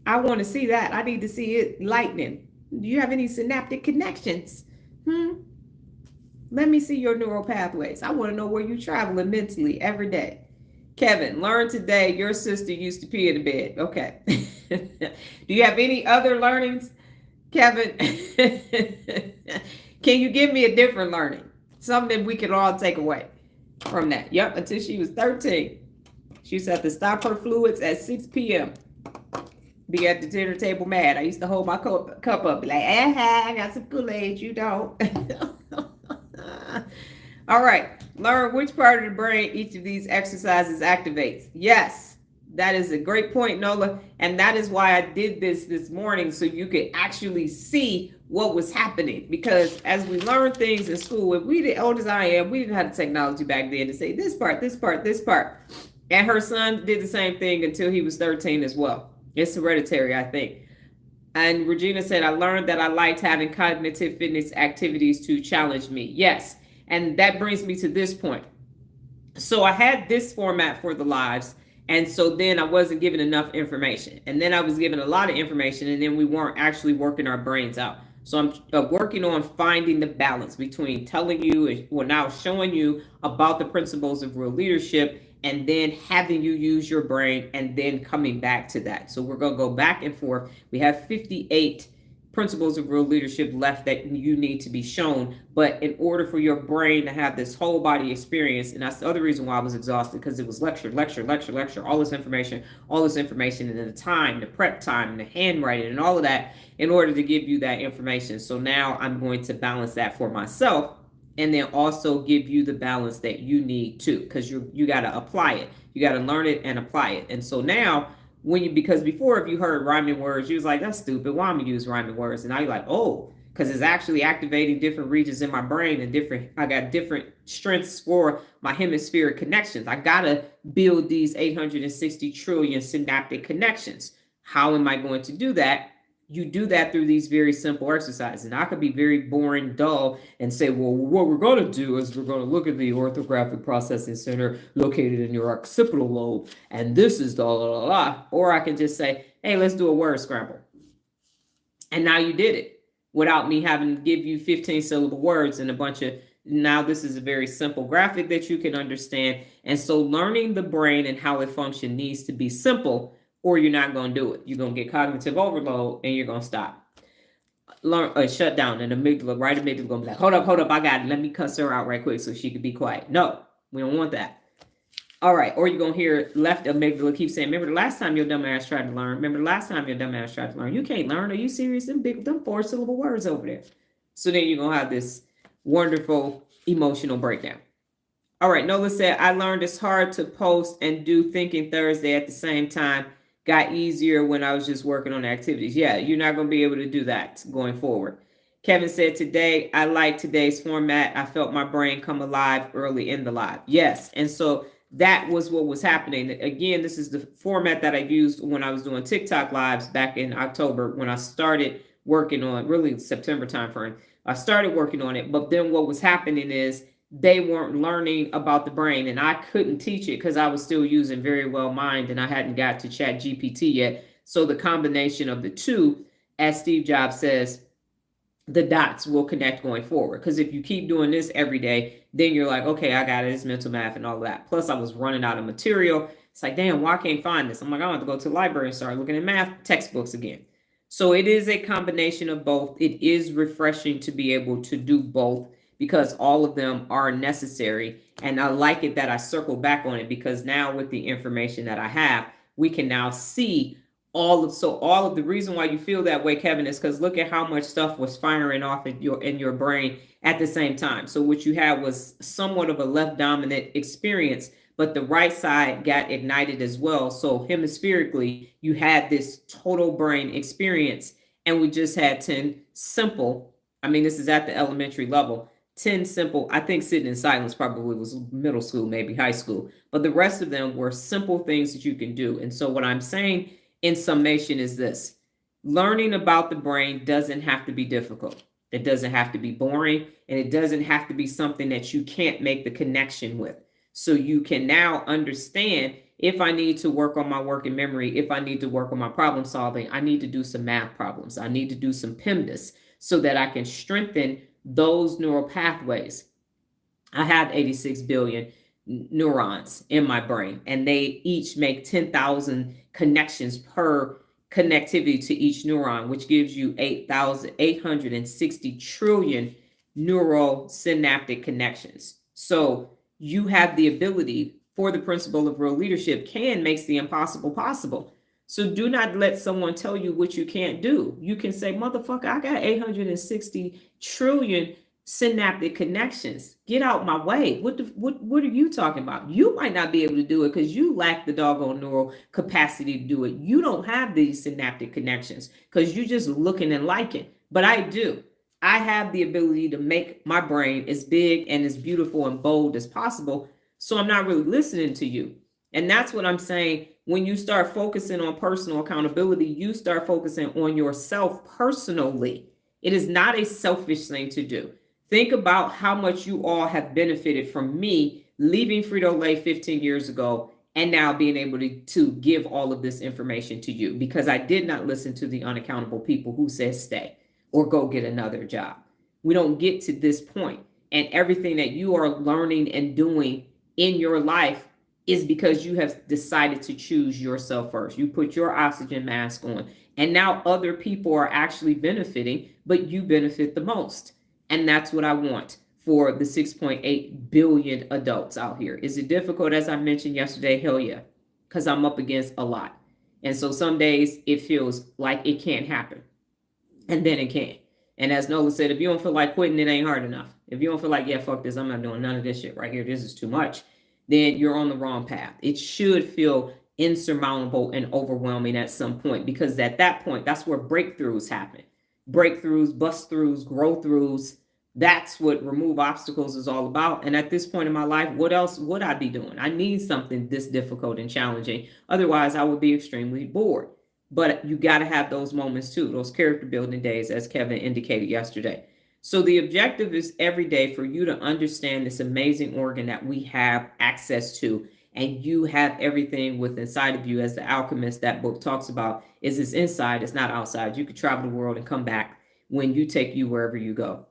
I want to see that. I need to see it lightning. Do you have any synaptic connections? Let me see your neural pathways. I want to know where you're traveling mentally every day. Kevin, learn today. Your sister used to pee in the bed. Okay. Do you have any other learnings, Kevin? Can you give me a different learning? Something we could all take away from that. Yep, until she was 13. She used to have to stop her fluids at 6 p.m. Be at the dinner table mad. I used to hold my cup up, be like, I got some Kool-Aid, you don't. All right, learn which part of the brain each of these exercises activates. Yes, That is a great point, Nola. And that is why I did this morning, so you could actually see what was happening. Because as we learn things in school, if we the old as I am, we didn't have the technology back then to say this part, this part, this part. And her son did the same thing until he was 13 as well. It's hereditary, I think. And Regina said, I learned that I liked having cognitive fitness activities to challenge me. Yes. And that brings me to this point. So I had this format for the lives. And so then I wasn't given enough information. And then I was given a lot of information, and then we weren't actually working our brains out. So I'm working on finding the balance between telling you, well, now showing you about the principles of real leadership, and then having you use your brain, and then coming back to that. So we're going to go back and forth. We have 58 principles of real leadership left that you need to be shown. But in order for your brain to have this whole body experience, and that's the other reason why I was exhausted, because it was lecture, all this information, and then the time, the prep time, and the handwriting, and all of that in order to give you that information. So now I'm going to balance that for myself, and then also give you the balance that you need too, because you got to apply it. You got to learn it and apply it. And so now, because before, if you heard rhyming words, you was like, that's stupid. Why am I use rhyming words? And now you're like, oh, because it's actually activating different regions in my brain, and I got different strengths for my hemispheric connections. I got to build these 860 trillion synaptic connections. How am I going to do that? You do that through these very simple exercises. And I could be very boring, dull, and say, well, what we're going to do is we're going to look at the orthographic processing center located in your occipital lobe, and this is the la la la. Or I can just say, hey, let's do a word scramble. And now you did it without me having to give you 15 syllable words and a bunch of. Now this is a very simple graphic that you can understand. And so learning the brain and how it functions needs to be simple, or you're not going to do it. You're going to get cognitive overload, and you're going to stop. Shut down, and amygdala, right amygdala, going to be like, hold up, I got it. Let me cuss her out right quick so she can be quiet. No, we don't want that. All right, or you're going to hear left amygdala keep saying, remember the last time your dumb ass tried to learn? You can't learn. Are you serious? Them 4-syllable words over there. So then you're going to have this wonderful emotional breakdown. All right, Nola said, I learned it's hard to post and do Thinking Thursday at the same time. Got easier when I was just working on activities. Yeah, you're not going to be able to do that going forward. Kevin said, today, I like today's format. I felt my brain come alive early in the live. Yes, and so that was what was happening. Again, this is the format that I used when I was doing TikTok lives back in October, when I started working on, really September timeframe. I started working on it, but then what was happening is they weren't learning about the brain, and I couldn't teach it because I was still using Very Well Mind, and I hadn't got to ChatGPT yet. So the combination of the two, as Steve Jobs says, the dots will connect going forward. Because if you keep doing this every day, then you're like, okay, I got it. It's mental math and all that. Plus, I was running out of material. It's like, damn, why I can't find this? I'm like, I have to go to the library and start looking at math textbooks again. So it is a combination of both. It is refreshing to be able to do both, because all of them are necessary. And I like it that I circle back on it, because now with the information that I have, we can now see all of the reason why you feel that way, Kevin, is because look at how much stuff was firing off in your brain at the same time. So what you had was somewhat of a left dominant experience, but the right side got ignited as well. So hemispherically, you had this total brain experience, and we just had 10 simple. I mean, this is at the elementary level. 10 simple, I think sitting in silence probably was middle school, maybe high school, but the rest of them were simple things that you can do. And so what I'm saying in summation is this: learning about the brain doesn't have to be difficult. It doesn't have to be boring, and it doesn't have to be something that you can't make the connection with. So you can now understand, if I need to work on my working memory, if I need to work on my problem solving, I need to do some math problems. I need to do some PEMDAS so that I can strengthen those neural pathways. I have 86 billion neurons in my brain, and they each make 10,000 connections per connectivity to each neuron, which gives you 8,860 trillion neural synaptic connections. So you have the ability, for the principle of real leadership makes the impossible possible. So do not let someone tell you what you can't do. You can say, motherfucker, I got 860 trillion synaptic connections. Get out my way. What are you talking about? You might not be able to do it because you lack the doggone neural capacity to do it. You don't have these synaptic connections because you're just looking and liking. But I do. I have the ability to make my brain as big and as beautiful and bold as possible. So I'm not really listening to you. And that's what I'm saying. When you start focusing on personal accountability, you start focusing on yourself personally. It is not a selfish thing to do. Think about how much you all have benefited from me leaving Frito-Lay 15 years ago and now being able to give all of this information to you because I did not listen to the unaccountable people who said stay or go get another job. We don't get to this point, and everything that you are learning and doing in your life is because you have decided to choose yourself first. You put your oxygen mask on, and now other people are actually benefiting, but you benefit the most. And that's what I want for the 6.8 billion adults out here. Is it difficult, as I mentioned yesterday? Hell yeah, because I'm up against a lot. And so some days it feels like it can't happen, and then it can. And as Nola said, if you don't feel like quitting, it ain't hard enough. If you don't feel like, yeah, fuck this, I'm not doing none of this shit right here, this is too much, then you're on the wrong path. It should feel insurmountable and overwhelming at some point, because at that point, that's where breakthroughs happen. Breakthroughs, bust throughs, grow throughs. That's what remove obstacles is all about. And at this point in my life, what else would I be doing? I need something this difficult and challenging. Otherwise, I would be extremely bored. But you got to have those moments too, those character building days, as Kevin indicated yesterday. So the objective is every day for you to understand this amazing organ that we have access to, and you have everything within inside of you. As The Alchemist, that book talks about, is it's inside, it's not outside. You could travel the world and come back when you take you wherever you go.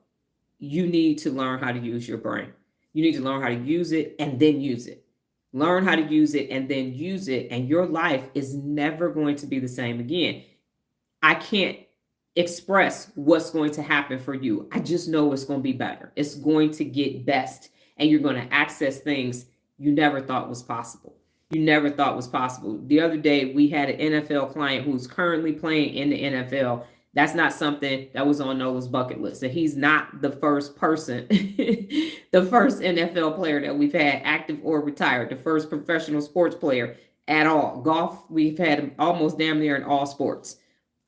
You need to learn how to use your brain. You need to learn how to use it and then use it. Learn how to use it and then use it, and your life is never going to be the same again. I can't express what's going to happen for you. I just know it's going to be better. It's going to get best, and you're going to access things you never thought was possible. You never thought was possible. The other day, we had an NFL client who's currently playing in the NFL. That's not something that was on Nola's bucket list. And he's not the first person, the first NFL player that we've had active or retired, the first professional sports player at all. Golf, we've had him almost damn near in all sports.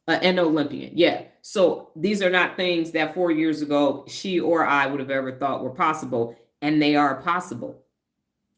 An Olympian. Yeah. So these are not things that 4 years ago she or I would have ever thought were possible. And they are possible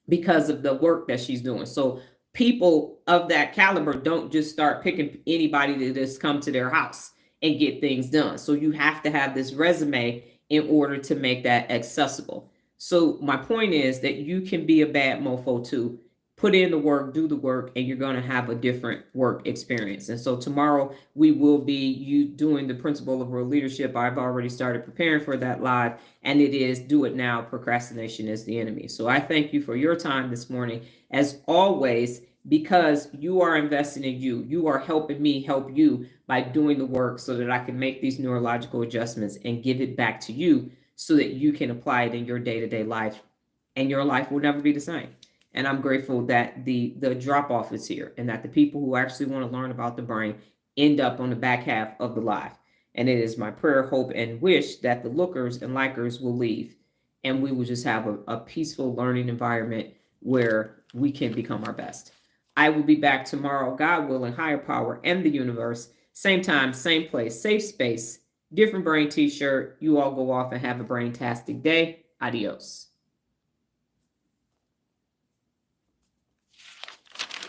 because of the work that she's doing. So people of that caliber don't just start picking anybody to just come to their house and get things done. So you have to have this resume in order to make that accessible. So my point is that you can be a bad mofo too. Put in the work, do the work, and you're going to have a different work experience. And so tomorrow we will be doing the principle of real leadership. I've already started preparing for that live, and it is do it now. Procrastination is the enemy. So I thank you for your time this morning, as always, because you are investing in you. You are helping me help you by doing the work so that I can make these neurological adjustments and give it back to you so that you can apply it in your day-to-day life, and your life will never be the same. And I'm grateful that the drop off is here, and that the people who actually want to learn about the brain end up on the back half of the live. And it is my prayer, hope, and wish that the lookers and likers will leave, and we will just have a peaceful learning environment where we can become our best. I will be back tomorrow, God willing, higher power and the universe. Same time, same place, safe space, different brain t-shirt. You all go off and have a brain-tastic day. Adios.